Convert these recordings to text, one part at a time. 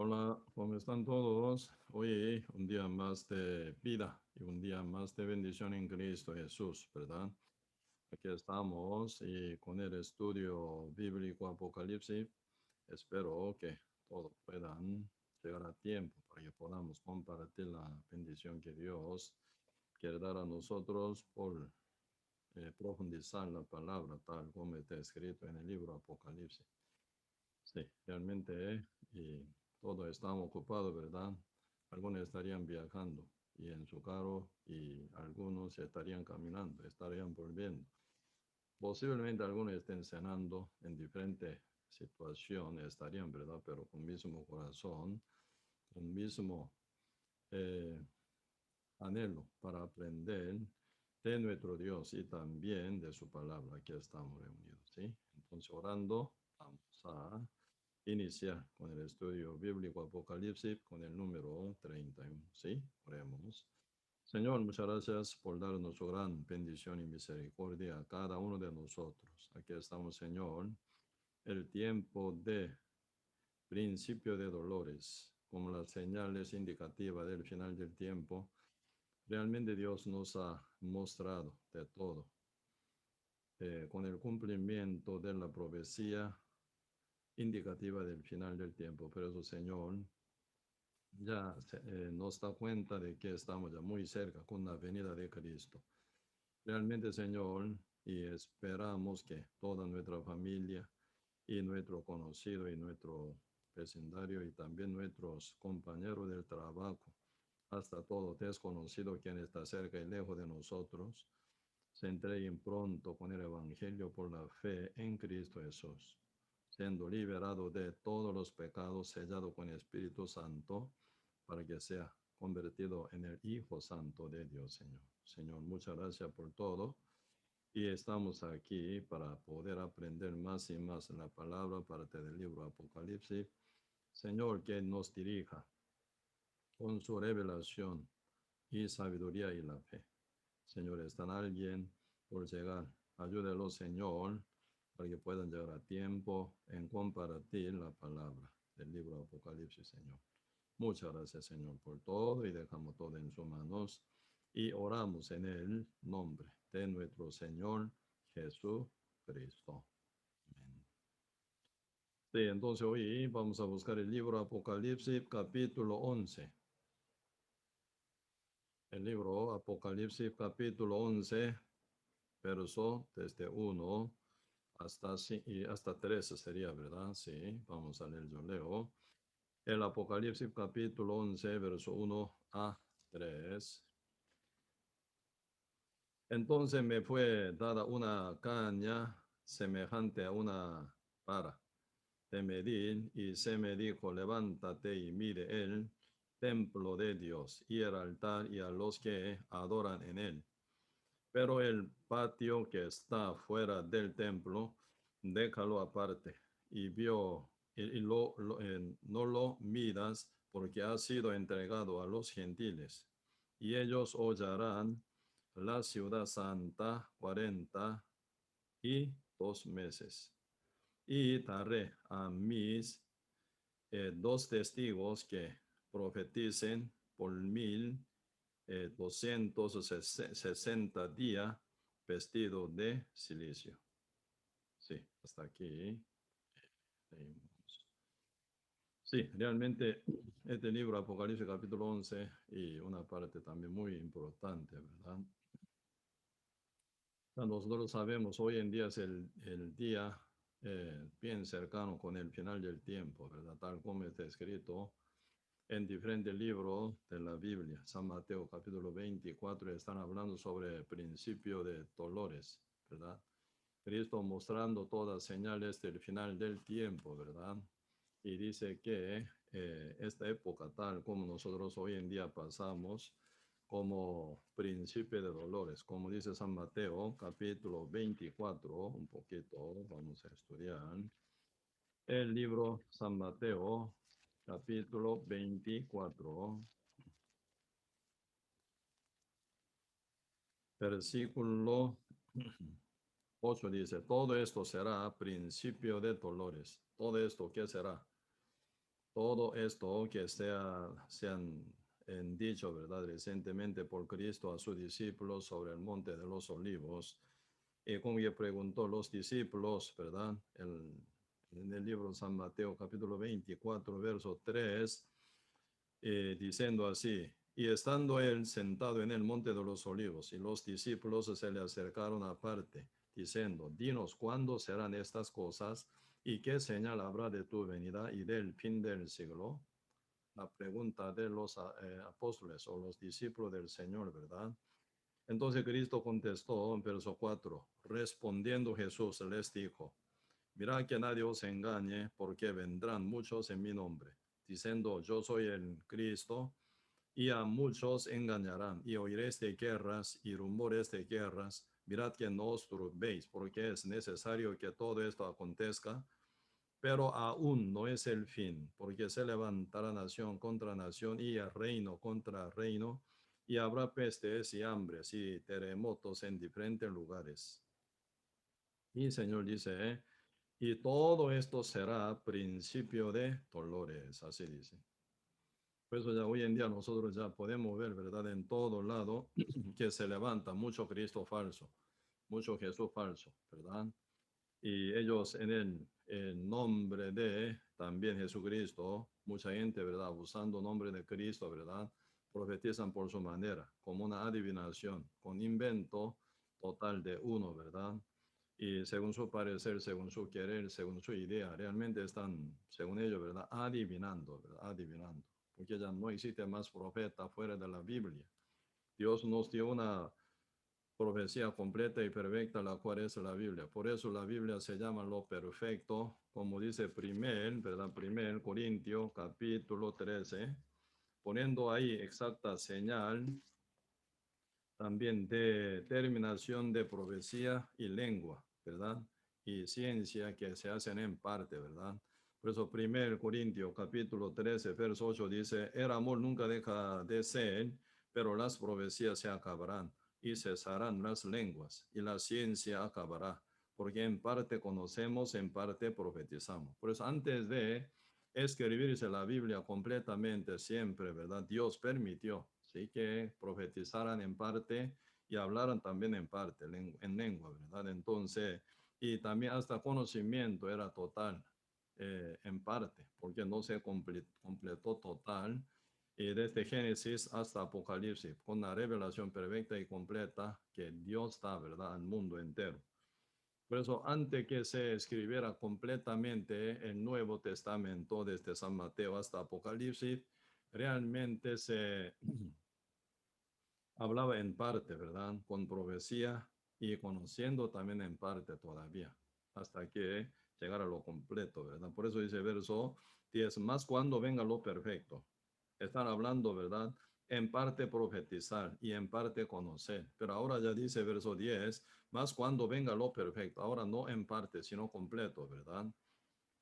Hola, ¿cómo están todos? Hoy un día más de vida y un día más de bendición en Cristo Jesús, ¿verdad? Aquí estamos y con el estudio bíblico Apocalipsis, espero que todos puedan llegar a tiempo para que podamos compartir la bendición que Dios quiere dar a nosotros por profundizar la palabra tal como está escrito en el libro Apocalipsis. Sí, realmente, y todos estamos ocupados, ¿verdad? Algunos estarían viajando y en su carro y algunos estarían caminando, estarían volviendo. Posiblemente algunos estén cenando en diferentes situaciones, estarían, ¿verdad? Pero con mismo corazón, con mismo eh, anhelo para aprender de nuestro Dios y también de su palabra. Aquí estamos reunidos, ¿sí? Entonces, orando, vamos a iniciar con el estudio bíblico Apocalipsis con el número 31, ¿sí? Oremos. Señor, muchas gracias por darnos su gran bendición y misericordia a cada uno de nosotros. Aquí estamos, Señor, el tiempo de principio de dolores, como las señales indicativas del final del tiempo. Realmente Dios nos ha mostrado de todo, con el cumplimiento de la profecía indicativa del final del tiempo. Pero eso, Señor, ya nos da cuenta de que estamos ya muy cerca con la venida de Cristo. Realmente, Señor, y esperamos que toda nuestra familia y nuestro conocido y nuestro vecindario y también nuestros compañeros del trabajo, hasta todo desconocido quien está cerca y lejos de nosotros, se entreguen pronto con el Evangelio por la fe en Cristo Jesús, siendo liberado de todos los pecados, sellado con el Espíritu Santo, para que sea convertido en el Hijo Santo de Dios, Señor. Señor, muchas gracias por todo. Y estamos aquí para poder aprender más y más la palabra, parte del libro Apocalipsis. Señor, que nos dirija con su revelación y sabiduría y la fe. Señor, está en alguien por llegar. Ayúdelo, Señor, para que puedan llegar a tiempo en compartir la palabra del libro Apocalipsis, Señor. Muchas gracias, Señor, por todo y dejamos todo en sus manos y oramos en el nombre de nuestro Señor Jesucristo. Amén. Sí, entonces hoy vamos a buscar el libro Apocalipsis, capítulo 11. El libro Apocalipsis, capítulo 11, verso desde 1 hasta 13 sería, ¿verdad? Sí, vamos a leer, yo leo. El Apocalipsis capítulo 11, verso 1 a 3. Entonces me fue dada una caña semejante a una vara de medir y se me dijo, levántate y mire el templo de Dios y el altar y a los que adoran en él. Pero el patio que está fuera del templo, déjalo aparte y no lo midas porque ha sido entregado a los gentiles. Y ellos hollarán la ciudad santa 42 meses. Y daré a mis dos testigos que profeticen por 1260 días vestido de silicio. Sí, hasta aquí. Leímos. Sí, realmente este libro, Apocalipsis capítulo 11, y una parte también muy importante, ¿verdad? Nosotros sabemos, hoy en día es el día bien cercano con el final del tiempo, ¿verdad? Tal como está escrito en diferentes libros de la Biblia. San Mateo capítulo 24 están hablando sobre el principio de dolores, ¿verdad? Cristo mostrando todas señales del final del tiempo, ¿verdad? Y dice que esta época tal como nosotros hoy en día pasamos, como principio de dolores, como dice San Mateo capítulo 24, un poquito, vamos a estudiar el libro San Mateo capítulo 24, versículo 8 dice, todo esto será principio de dolores. Todo esto, ¿qué será? Todo esto que se han dicho, ¿verdad? Recientemente por Cristo a sus discípulos sobre el monte de los olivos. Y como que preguntó los discípulos, ¿verdad? En el libro de San Mateo, capítulo 24, verso 3, diciendo así, y estando él sentado en el monte de los olivos, y los discípulos se le acercaron aparte, diciendo, dinos cuándo serán estas cosas, y qué señal habrá de tu venida y del fin del siglo. La pregunta de los apóstoles o los discípulos del Señor, ¿verdad? Entonces Cristo contestó en verso 4, respondiendo Jesús les dijo, mirad que nadie os engañe, porque vendrán muchos en mi nombre, diciendo, yo soy el Cristo, y a muchos engañarán, y oiréis de guerras y rumores de guerras. Mirad que no os turbéis, porque es necesario que todo esto acontezca, pero aún no es el fin, porque se levantará nación contra nación y reino contra reino, y habrá pestes y hambres y terremotos en diferentes lugares. Y el Señor dice, y todo esto será principio de dolores, así dice. Por eso ya hoy en día nosotros ya podemos ver, ¿verdad? En todo lado que se levanta mucho Cristo falso, mucho Jesús falso, ¿verdad? Y ellos en el nombre de también Jesucristo, mucha gente, ¿verdad? Usando nombre de Cristo, ¿verdad? Profetizan por su manera, como una adivinación, con invento total de uno, ¿verdad? Y según su parecer, según su querer, según su idea, realmente están, según ellos, ¿verdad? Adivinando, ¿verdad? Adivinando, porque ya no existe más profeta fuera de la Biblia. Dios nos dio una profecía completa y perfecta, la cual es la Biblia. Por eso la Biblia se llama lo perfecto, como dice ¿verdad? Primer Corintios, capítulo 13, poniendo ahí exacta señal también de terminación de profecía y lengua, ¿verdad? Y ciencia que se hacen en parte, ¿verdad? Por eso 1 Corintios capítulo 13, verso 8 dice, el amor nunca deja de ser, pero las profecías se acabarán y cesarán las lenguas y la ciencia acabará, porque en parte conocemos, en parte profetizamos. Por eso antes de escribirse la Biblia completamente siempre, ¿verdad? Dios permitió, sí, que profetizaran en parte y hablaran también en parte, en lengua, ¿verdad? Entonces, y también hasta conocimiento era total, en parte, porque no se completó total. Y desde Génesis hasta Apocalipsis, con la revelación perfecta y completa que Dios da, ¿verdad?, al mundo entero. Por eso, antes que se escribiera completamente el Nuevo Testamento, desde San Mateo hasta Apocalipsis, realmente se hablaba en parte, ¿verdad? Con profecía y conociendo también en parte todavía, hasta que llegara lo completo, ¿verdad? Por eso dice verso 10, más cuando venga lo perfecto. Están hablando, ¿verdad? En parte profetizar y en parte conocer. Pero ahora ya dice verso 10, más cuando venga lo perfecto. Ahora no en parte, sino completo, ¿verdad?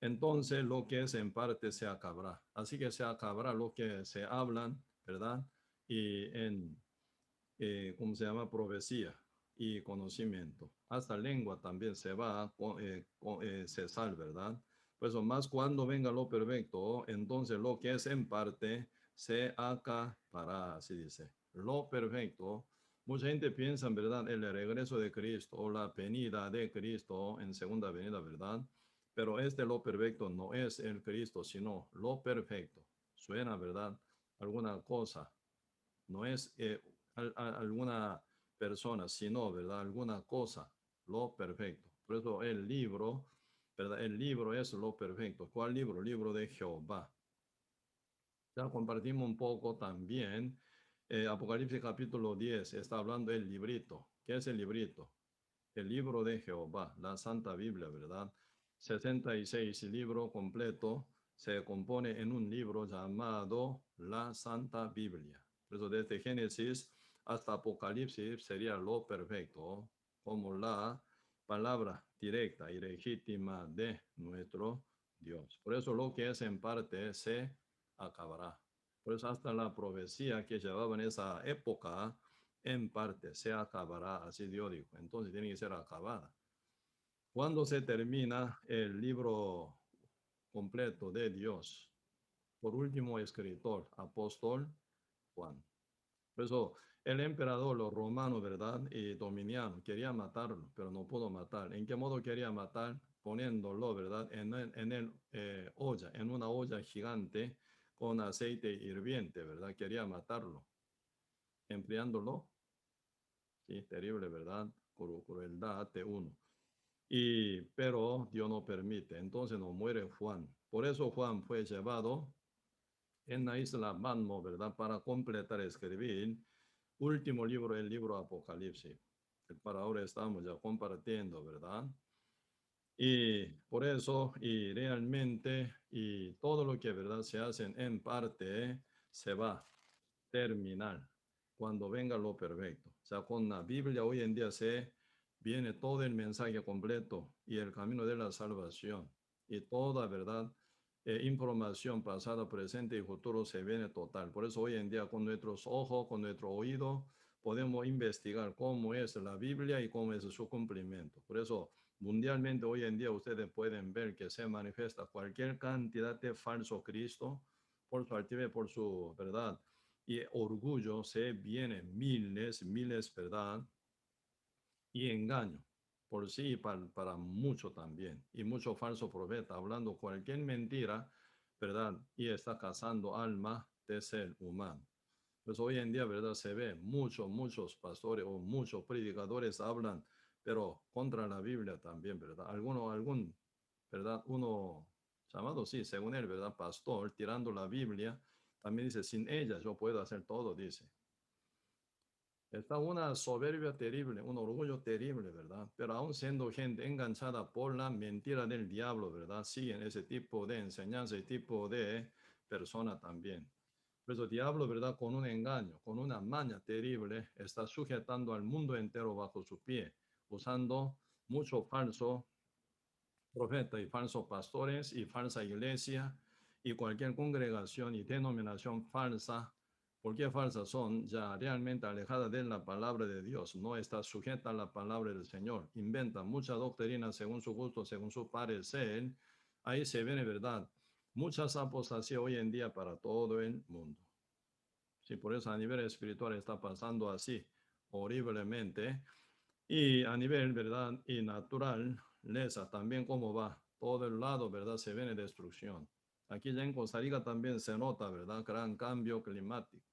Entonces lo que es en parte se acabará. Así que se acabará lo que se hablan, ¿verdad? Y ¿cómo se llama? Profecía y conocimiento. Hasta lengua también se va a cesar, ¿verdad? Pues más cuando venga lo perfecto, entonces lo que es en parte se acabará, así dice. Lo perfecto. Mucha gente piensa, ¿verdad? El regreso de Cristo o la venida de Cristo en segunda venida, ¿verdad? Pero este lo perfecto no es el Cristo, sino lo perfecto. Suena, ¿verdad? Alguna cosa. No es alguna persona, sino, ¿verdad? Alguna cosa, lo perfecto. Por eso el libro, ¿verdad? El libro es lo perfecto. ¿Cuál libro? Libro de Jehová. Ya compartimos un poco también. Apocalipsis capítulo 10 está hablando del librito. ¿Qué es el librito? El libro de Jehová, la Santa Biblia, ¿verdad? 66 libro completo se compone en un libro llamado la Santa Biblia. Por eso desde Génesis hasta Apocalipsis sería lo perfecto, como la palabra directa y legítima de nuestro Dios. Por eso lo que es en parte se acabará. Por eso hasta la profecía que llevaba en esa época, en parte se acabará, así Dios dijo. Entonces tiene que ser acabada. Cuando se termina el libro completo de Dios, por último escritor, apóstol Juan. Por eso el emperador, los romanos, ¿verdad? Y Dominiano quería matarlo, pero no pudo matar. ¿En qué modo quería matar? Poniéndolo, ¿verdad? Olla, en una olla gigante con aceite hirviente, ¿verdad? Quería matarlo, empleándolo. Sí, terrible, ¿verdad? Crueldad de uno. Pero Dios no permite, entonces no muere Juan. Por eso Juan fue llevado en la isla Patmos, ¿verdad? Para completar escribir último libro, el libro Apocalipsis. Para ahora estamos ya compartiendo, ¿verdad? Y por eso, y realmente, y todo lo que, ¿verdad? Se hacen en parte, se va a terminar cuando venga lo perfecto. O sea, con la Biblia hoy en día se viene todo el mensaje completo y el camino de la salvación y toda, ¿verdad? Información pasada, presente y futuro se viene total. Por eso hoy en día con nuestros ojos, con nuestro oído, podemos investigar cómo es la Biblia y cómo es su cumplimiento. Por eso mundialmente hoy en día ustedes pueden ver que se manifiesta cualquier cantidad de falso Cristo por su altivez, por su verdad y orgullo, se vienen miles, miles, ¿verdad? Y engaño por sí y para mucho también. Y mucho falso profeta hablando cualquier mentira, ¿verdad? Y está cazando alma de ser humano. Pues hoy en día, ¿verdad? Se ve muchos pastores o muchos predicadores hablan, pero contra la Biblia también, ¿verdad? ¿Verdad? Uno llamado, sí, según él, ¿verdad? Pastor, tirando la Biblia, también dice, sin ella yo puedo hacer todo, dice. Está una soberbia terrible, un orgullo terrible, ¿verdad? Pero aún siendo gente enganchada por la mentira del diablo, ¿verdad? Siguen ese tipo de enseñanza y tipo de persona también. Por eso el diablo, ¿verdad? Con un engaño, con una maña terrible, está sujetando al mundo entero bajo su pie, usando mucho falso profeta y falsos pastores y falsa iglesia y cualquier congregación y denominación falsa. ¿Por qué falsas son? Ya realmente alejadas de la palabra de Dios, no está sujeta a la palabra del Señor. Inventan mucha doctrina según su gusto, según su parecer. Ahí se viene, ¿verdad? Muchas apostasías hoy en día para todo el mundo. Sí, por eso a nivel espiritual está pasando así, horriblemente. Y a nivel, ¿verdad? Y natural, lesa, también cómo va. Todo el lado, ¿verdad? Se viene destrucción. Aquí ya en Costa Rica también se nota, ¿verdad? Gran cambio climático.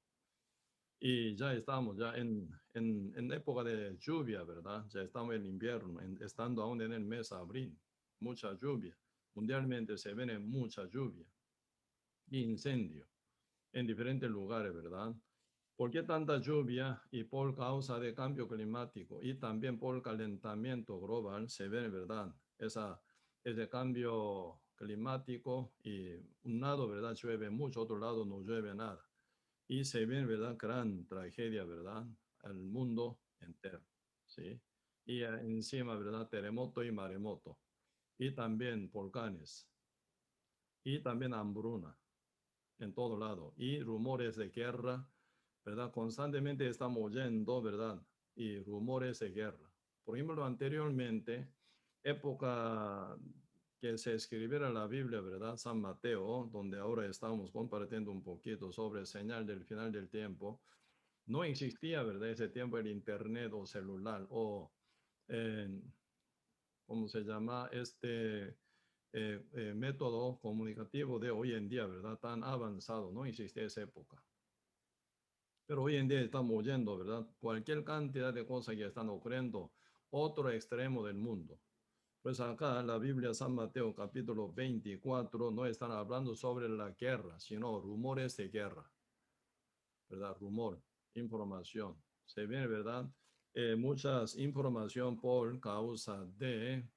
Y ya estamos ya en época de lluvia, ¿verdad? Ya estamos en invierno, estando aún en el mes de abril. Mucha lluvia. Mundialmente se viene mucha lluvia. Incendio en diferentes lugares, ¿verdad? ¿Por qué tanta lluvia? Y por causa de cambio climático y también por calentamiento global se ve, ¿verdad? Ese cambio climático y un lado, ¿verdad? Llueve mucho, otro lado no llueve nada. Y se ve, ¿verdad? Gran tragedia, ¿verdad? Al mundo entero, ¿sí? Y encima, ¿verdad? Terremoto y maremoto. Y también volcanes. Y también hambruna en todo lado y rumores de guerra, ¿verdad? Constantemente estamos oyendo, ¿verdad? Y rumores de guerra. Por ejemplo, anteriormente, época que se escribiera la Biblia, ¿verdad? San Mateo, donde ahora estamos compartiendo un poquito sobre señal del final del tiempo, no existía, ¿verdad? Ese tiempo el internet o celular o, eh, ¿cómo se llama? Método comunicativo de hoy en día, ¿verdad? Tan avanzado, no existe esa época. Pero hoy en día estamos oyendo, ¿verdad? Cualquier cantidad de cosas que están ocurriendo, otro extremo del mundo. Pues acá la Biblia San Mateo capítulo 24 no están hablando sobre la guerra, sino rumores de guerra, ¿verdad? Rumor, información. Se viene, ¿verdad? Muchas información por causa de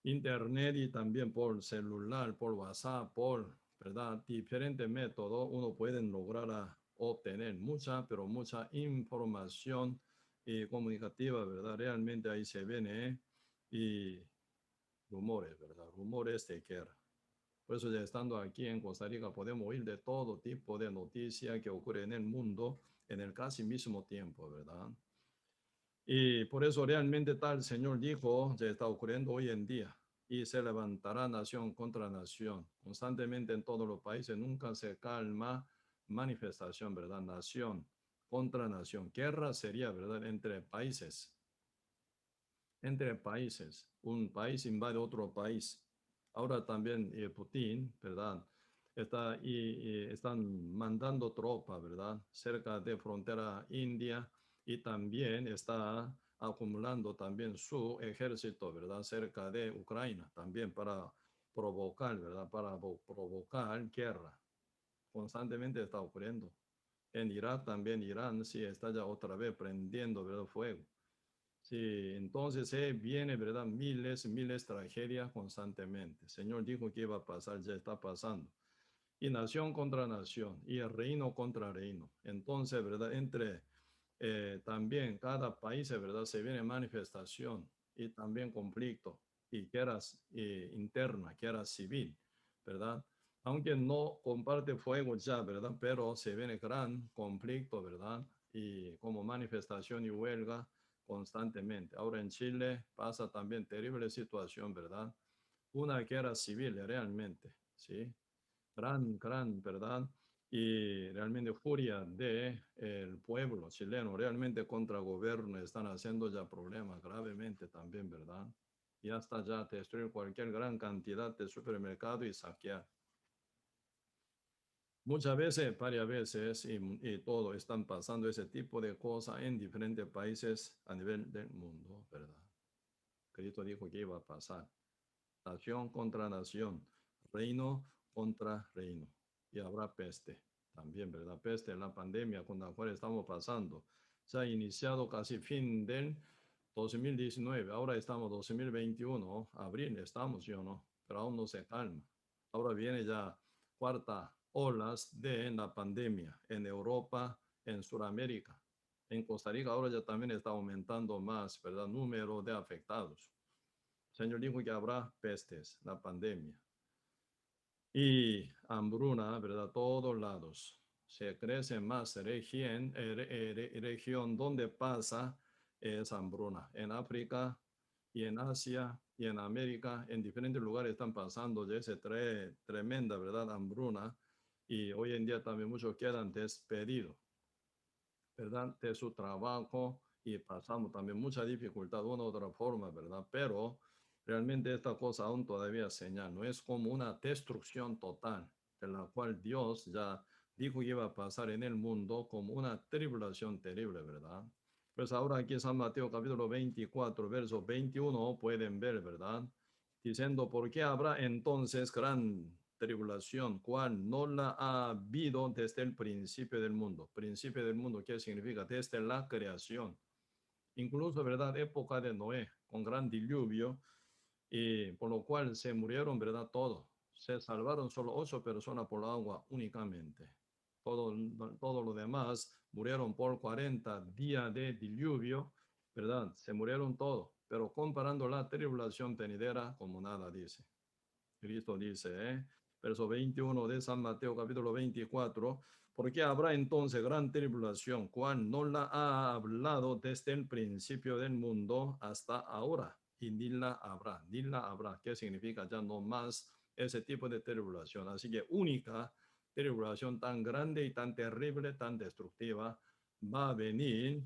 internet y también por celular, por WhatsApp, por, ¿verdad? Diferentes métodos, uno puede lograr obtener mucha, pero mucha información comunicativa, ¿verdad? Realmente ahí se viene y rumores, ¿verdad? Rumores de guerra. Por eso ya estando aquí en Costa Rica podemos oír de todo tipo de noticias que ocurren en el mundo en el casi mismo tiempo, ¿verdad? Y por eso realmente tal Señor dijo, ya está ocurriendo hoy en día. y se levantará nación contra nación. Constantemente en todos los países nunca se calma manifestación, ¿verdad? Nación contra nación. Guerra sería, ¿verdad? Entre países. Entre países. Un país invade otro país. Ahora también Putin, ¿verdad? Están mandando tropas, ¿verdad? Cerca de frontera India y también está acumulando también su ejército, ¿verdad? Cerca de Ucrania, también para provocar, ¿verdad? Para provocar guerra. Constantemente está ocurriendo. En Irak también, Irán sí está ya otra vez prendiendo, ¿verdad? Fuego. Sí, entonces viene, ¿verdad? Miles tragedias constantemente. El Señor dijo que iba a pasar, ya está pasando. Y nación contra nación, y reino contra reino. Entonces, ¿verdad? Entre también cada país, ¿verdad? Se viene manifestación y también conflicto y guerras interna, guerra civil, ¿verdad? Aunque no comparte fuego ya, ¿verdad? Pero se viene gran conflicto, ¿verdad? Y como manifestación y huelga constantemente. Ahora en Chile pasa también terrible situación, ¿verdad? Una guerra civil realmente, ¿sí? Gran, ¿verdad? Y realmente furia de el pueblo chileno, realmente contra gobierno están haciendo ya problemas gravemente también, ¿verdad? Y hasta ya destruir cualquier gran cantidad de supermercado y saquear. Muchas veces, varias veces, y todo están pasando ese tipo de cosas en diferentes países a nivel del mundo, ¿verdad? Cristo dijo que iba a pasar. Nación contra nación, reino contra reino. Y habrá peste también, ¿verdad? Peste, la pandemia con la cual estamos pasando. Se ha iniciado casi fin del 2019, ahora estamos 2021, abril estamos, yo no, pero aún no se calma. Ahora viene ya cuarta olas de la pandemia en Europa, en Sudamérica. En Costa Rica ahora ya también está aumentando más, ¿verdad? Número de afectados. El Señor dijo que habrá pestes, la pandemia y hambruna, ¿verdad? Todos lados. Se crece más región donde pasa es hambruna. En África y en Asia y en América, en diferentes lugares están pasando ya esa tremenda, ¿verdad? Hambruna. Y hoy en día también muchos quedan despedidos, ¿verdad? De su trabajo y pasamos también mucha dificultad de una u otra forma, ¿verdad? Pero realmente esta cosa aún todavía señal, no es como una destrucción total, de la cual Dios ya dijo que iba a pasar en el mundo como una tribulación terrible, ¿verdad? Pues ahora aquí en San Mateo capítulo 24, verso 21, pueden ver, ¿verdad? Diciendo, ¿por qué habrá entonces gran tribulación, cual no la ha habido desde el principio del mundo? Principio del mundo, ¿qué significa? Desde la creación. Incluso, ¿verdad? Época de Noé, con gran diluvio, y por lo cual se murieron, ¿verdad? Todos. Se salvaron solo 8 personas por agua únicamente. Todo lo demás murieron por 40 días de diluvio, ¿verdad? Se murieron todos, pero comparando la tribulación venidera como nada, dice. Cristo dice, verso 21 de San Mateo capítulo 24, porque habrá entonces gran tribulación, cual no la ha hablado desde el principio del mundo hasta ahora, y ni la habrá, ¿qué significa? Ya no más ese tipo de tribulación, así que única tribulación tan grande y tan terrible, tan destructiva, va a venir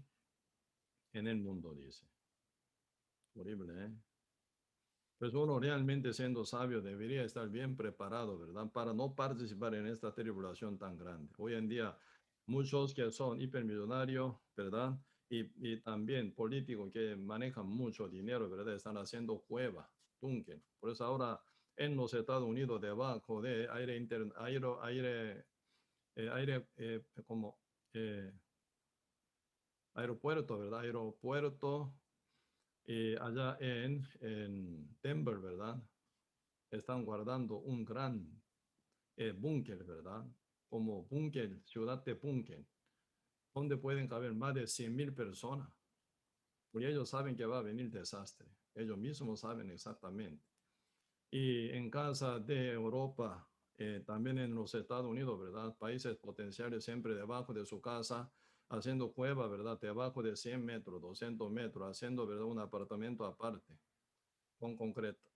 en el mundo, dice. Horrible, ¿eh? Pues uno realmente siendo sabio debería estar bien preparado, ¿verdad? Para no participar en esta tribulación tan grande. Hoy en día, muchos que son hipermillonarios, ¿verdad? Y también políticos que manejan mucho dinero, ¿verdad? Están haciendo cueva, búnker. Por eso ahora en los Estados Unidos, debajo de como eh, aeropuerto, ¿verdad? Aeropuerto allá en Denver, ¿verdad? Están guardando un gran búnker, ¿verdad? Como búnker, ciudad de búnker, donde pueden caber más de 100.000 personas. Porque ellos saben que va a venir desastre. Ellos mismos saben exactamente. Y en casa de Europa, también en los Estados Unidos, ¿verdad? Países potenciales siempre debajo de su casa, haciendo cueva, ¿verdad? Debajo de 100 metros, 200 metros, haciendo, ¿verdad? Un apartamento aparte, con concreto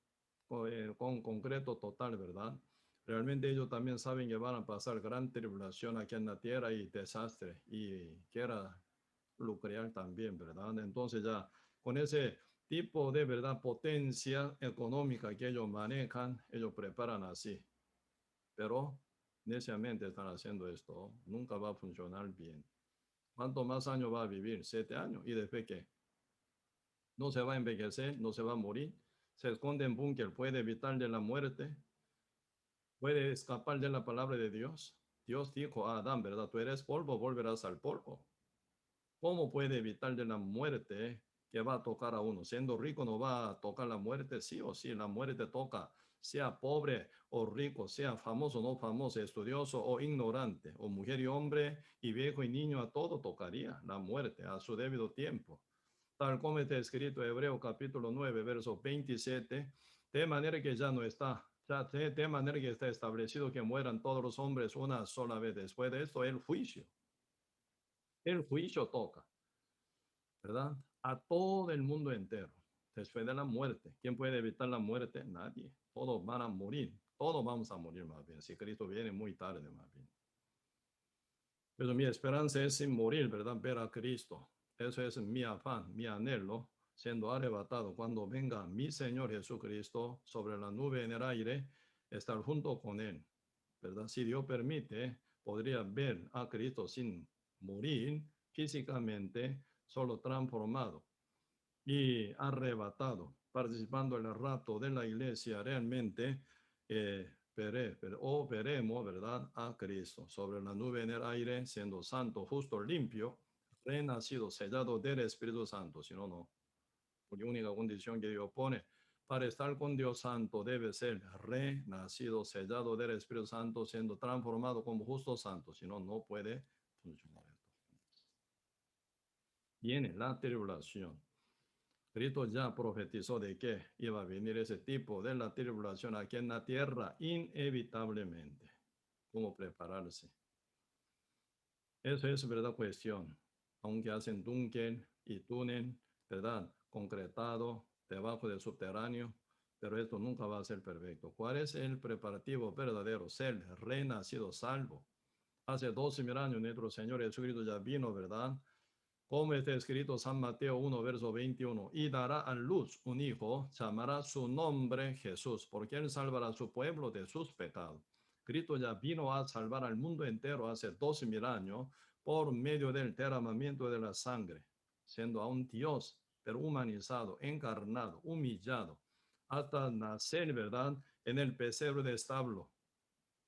con concreto total, ¿verdad? Realmente ellos también saben que van a pasar gran tribulación aquí en la tierra y desastre y quiera lucrar también, ¿verdad? Entonces ya con ese tipo de, ¿verdad? Potencia económica que ellos manejan, ellos preparan así, pero neciamente están haciendo esto, nunca va a funcionar bien. ¿Cuánto más años va a vivir? 7 años. ¿Y después qué? No se va a envejecer, no se va a morir, se esconde en búnker, puede evitar de la muerte, puede escapar de la palabra de Dios. Dios dijo a Adán, ¿verdad? Tú eres polvo, volverás al polvo. ¿Cómo puede evitar de la muerte que va a tocar a uno? Siendo rico no va a tocar la muerte, sí o sí, la muerte toca, sea pobre o rico, sea famoso o no famoso, estudioso o ignorante, o mujer y hombre, y viejo y niño, a todo tocaría la muerte a su debido tiempo. Tal como está escrito en Hebreo capítulo 9, verso 27, de manera que ya no está, ya de manera que está establecido que mueran todos los hombres una sola vez. Después de esto, el juicio toca, ¿verdad? A todo el mundo entero, después de la muerte. ¿Quién puede evitar la muerte? Nadie. Todos van a morir, todos vamos a morir más bien, si Cristo viene muy tarde más bien. Pero mi esperanza es sin morir, ¿verdad? Ver a Cristo. Eso es mi afán, mi anhelo, siendo arrebatado cuando venga mi Señor Jesucristo sobre la nube en el aire, estar junto con Él, ¿verdad? Si Dios permite, podría ver a Cristo sin morir físicamente, solo transformado y arrebatado, participando en el rapto de la iglesia realmente, veremos, ¿verdad?, a Cristo sobre la nube en el aire, siendo santo, justo, limpio, renacido, sellado del Espíritu Santo, si no, no. Porque única condición que Dios pone para estar con Dios Santo debe ser renacido, sellado del Espíritu Santo, siendo transformado como justo santo, si no, no puede funcionar esto. Viene la tribulación. Cristo ya profetizó de que iba a venir ese tipo de la tribulación aquí en la tierra inevitablemente. ¿Cómo prepararse? Eso es verdad cuestión. Aunque hacen túnel y túnel, ¿verdad? Concretado debajo del subterráneo, pero esto nunca va a ser perfecto. ¿Cuál es el preparativo verdadero? Ser renacido, salvo. Hace 12.000 años nuestro Señor Jesucristo ya vino, ¿verdad? Como está escrito San Mateo 1, verso 21, y dará a luz un hijo, llamará su nombre Jesús, porque él salvará a su pueblo de sus pecados. Cristo ya vino a salvar al mundo entero hace 12.000 años por medio del derramamiento de la sangre, siendo aún Dios, pero humanizado, encarnado, humillado, hasta nacer, ¿verdad?, en el pesebre de establo,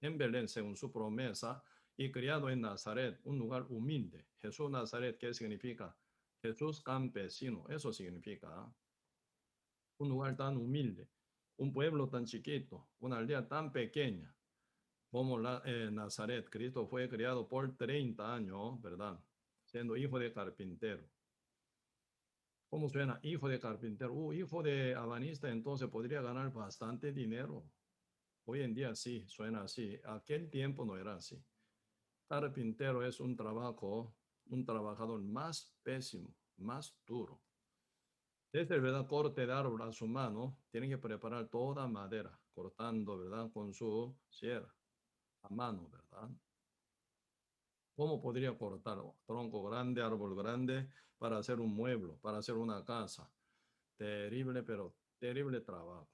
en Belén, según su promesa, y criado en Nazaret, un lugar humilde. Jesús Nazaret, ¿qué significa? Jesús campesino, eso significa. Un lugar tan humilde, un pueblo tan chiquito, una aldea tan pequeña como Nazaret. Cristo fue criado por 30 años, ¿verdad? Siendo hijo de carpintero. ¿Cómo suena? Hijo de carpintero. Hijo de habanista, entonces podría ganar bastante dinero. Hoy en día sí, suena así. Aquel tiempo no era así. Carpintero es un trabajo, un trabajador más pésimo, más duro. Desde el verdad corte de árbol a su mano, tiene que preparar toda madera, cortando, ¿verdad? Con su sierra, a mano, ¿verdad? ¿Cómo podría cortar tronco grande, árbol grande, para hacer un mueble, para hacer una casa? Terrible, pero terrible trabajo.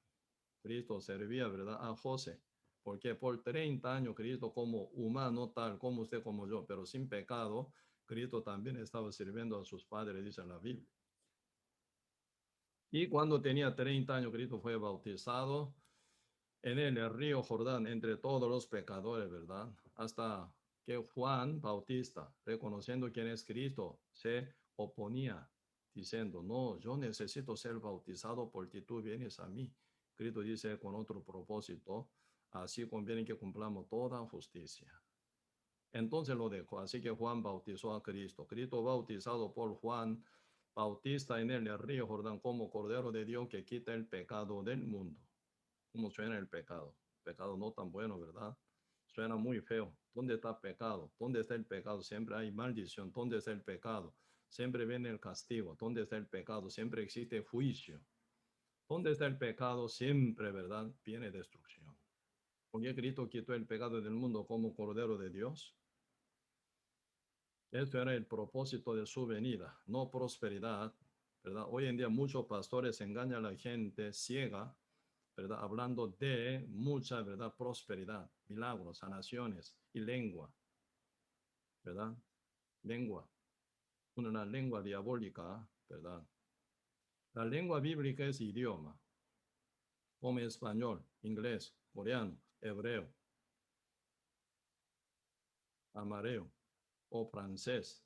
Cristo servía, ¿verdad?, a José, porque por 30 años Cristo como humano, tal como usted, como yo, pero sin pecado, Cristo también estaba sirviendo a sus padres, dice la Biblia. Y cuando tenía 30 años, Cristo fue bautizado en el río Jordán entre todos los pecadores, ¿verdad? Hasta que Juan Bautista, reconociendo quién es Cristo, se oponía, diciendo, no, yo necesito ser bautizado porque tú vienes a mí. Cristo dice con otro propósito, así conviene que cumplamos toda justicia. Entonces lo dejó, así que Juan bautizó a Cristo. Cristo bautizado por Juan Bautista en el río Jordán como Cordero de Dios que quita el pecado del mundo. ¿Cómo suena el pecado? Pecado no tan bueno, ¿verdad? Suena muy feo. ¿Dónde está pecado? ¿Dónde está el pecado? Siempre hay maldición. ¿Dónde está el pecado? Siempre viene el castigo. ¿Dónde está el pecado? Siempre existe juicio. ¿Dónde está el pecado? Siempre, ¿verdad? Viene destrucción. Porque Cristo quitó el pecado del mundo como Cordero de Dios. Esto era el propósito de su venida, no prosperidad, ¿verdad? Hoy en día muchos pastores engañan a la gente ciega, ¿verdad? Hablando de mucha, ¿verdad? Prosperidad, milagros, sanaciones y lengua, ¿verdad? Lengua, una lengua diabólica, ¿verdad? La lengua bíblica es idioma, como español, inglés, coreano, hebreo, amareo o francés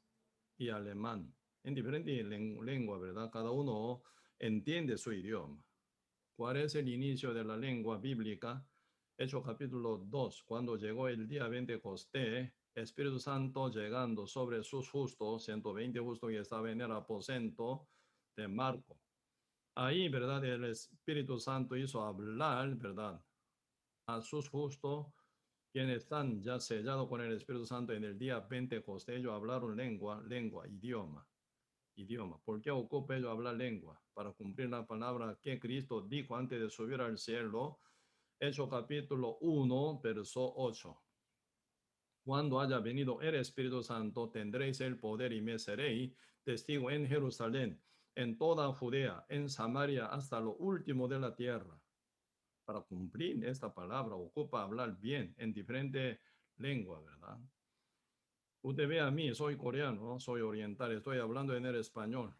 y alemán. En diferentes lenguas, ¿verdad? Cada uno entiende su idioma. ¿Cuál es el inicio de la lengua bíblica? Hechos capítulo 2, cuando llegó el día Pentecostés, Espíritu Santo llegando sobre sus justos, 120 justos que estaban en el aposento de Marco. Ahí, ¿verdad? El Espíritu Santo hizo hablar, ¿verdad? A sus justos, quienes están ya sellados con el Espíritu Santo en el día Pentecostés, ellos hablaron lengua, idioma. ¿Por qué ocupa ellos hablar lengua? Para cumplir la palabra que Cristo dijo antes de subir al cielo. Hechos capítulo 1, verso 8. Cuando haya venido el Espíritu Santo, tendréis el poder y me seréis testigo en Jerusalén, en toda Judea, en Samaria, hasta lo último de la tierra. Para cumplir esta palabra, ocupa hablar bien en diferentes lenguas, ¿verdad? Usted ve a mí, soy coreano, soy oriental, estoy hablando en el español.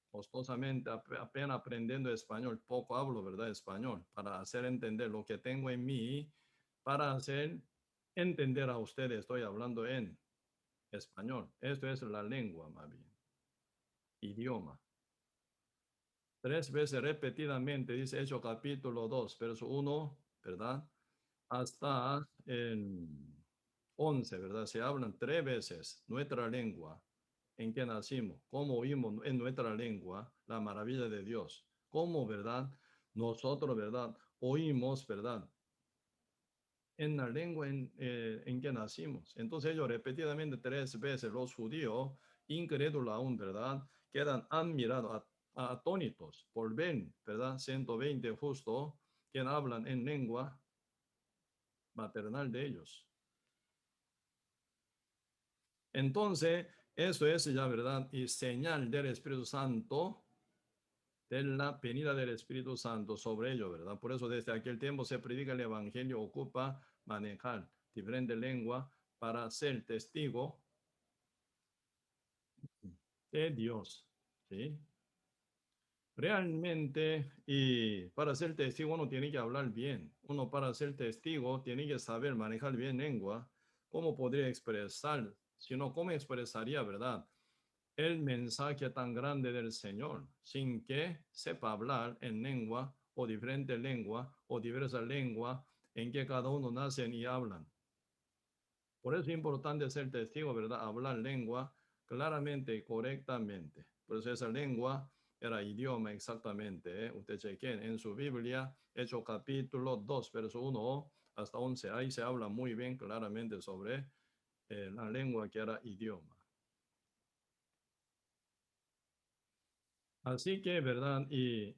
Costosamente, apenas aprendiendo español, poco hablo, ¿verdad? Español, para hacer entender lo que tengo en mí, para hacer entender a ustedes, estoy hablando en español. Esto es la lengua, más bien, idioma. 3 veces repetidamente, dice Hechos capítulo 2, verso 1, ¿verdad? Hasta el 11, ¿verdad? Se hablan 3 veces nuestra lengua en que nacimos, cómo oímos en nuestra lengua la maravilla de Dios, cómo, ¿verdad? Nosotros, ¿verdad? Oímos, ¿verdad? En la lengua en que nacimos. Entonces ellos repetidamente 3 veces, los judíos, incrédulos aún, ¿verdad? Quedan admirados, atónitos por ver, ¿verdad? 120 justo, que hablan en lengua maternal de ellos. Entonces, eso es ya, ¿verdad? Y señal del Espíritu Santo, de la venida del Espíritu Santo sobre ellos, ¿verdad? Por eso desde aquel tiempo se predica el Evangelio, ocupa manejar diferentes lenguas para ser testigo de Dios, ¿sí? Realmente, y para ser testigo uno tiene que hablar bien. Uno para ser testigo tiene que saber manejar bien lengua. ¿Cómo podría expresar? Si no, ¿cómo expresaría, verdad? El mensaje tan grande del Señor sin que sepa hablar en lengua o diferente lengua o diversas lenguas en que cada uno nacen y hablan. Por eso es importante ser testigo, ¿verdad? Hablar lengua claramente y correctamente. Por eso esa lengua era idioma exactamente. Usted chequen en su Biblia, Hechos capítulo 2, verso 1 hasta 11. Ahí se habla muy bien claramente sobre la lengua que era idioma. Así que, ¿verdad? Y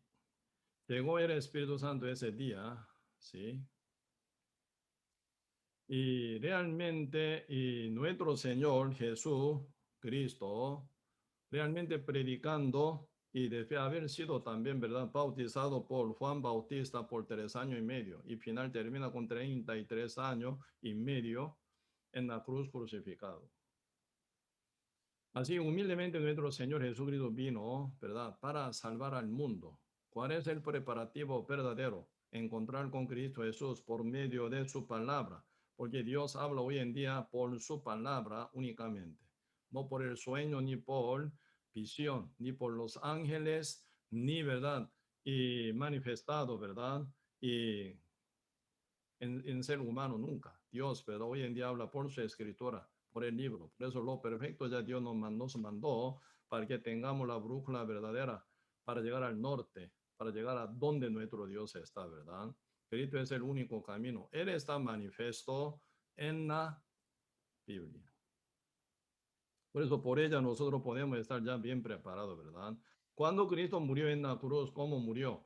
llegó el Espíritu Santo ese día, ¿sí? Y realmente, y nuestro Señor Jesús, Cristo, realmente predicando y debe haber sido también, ¿verdad? Bautizado por Juan Bautista por 3 años y medio. Y final termina con 33 años y medio en la cruz crucificado. Así humildemente nuestro Señor Jesucristo vino, ¿verdad? Para salvar al mundo. ¿Cuál es el preparativo verdadero? Encontrar con Cristo Jesús por medio de su palabra, porque Dios habla hoy en día por su palabra únicamente, no por el sueño, ni por visión, ni por los ángeles, ni, ¿verdad? Y manifestado, ¿verdad? Y en ser humano nunca. Dios, pero hoy en día habla por su escritura, por el libro. Por eso lo perfecto ya Dios nos mandó para que tengamos la brújula verdadera, para llegar al norte, para llegar a donde nuestro Dios está, ¿verdad? Cristo es el único camino. Él está manifiesto en la Biblia. Por eso por ella nosotros podemos estar ya bien preparados, ¿verdad? Cuando Cristo murió en la cruz, ¿cómo murió?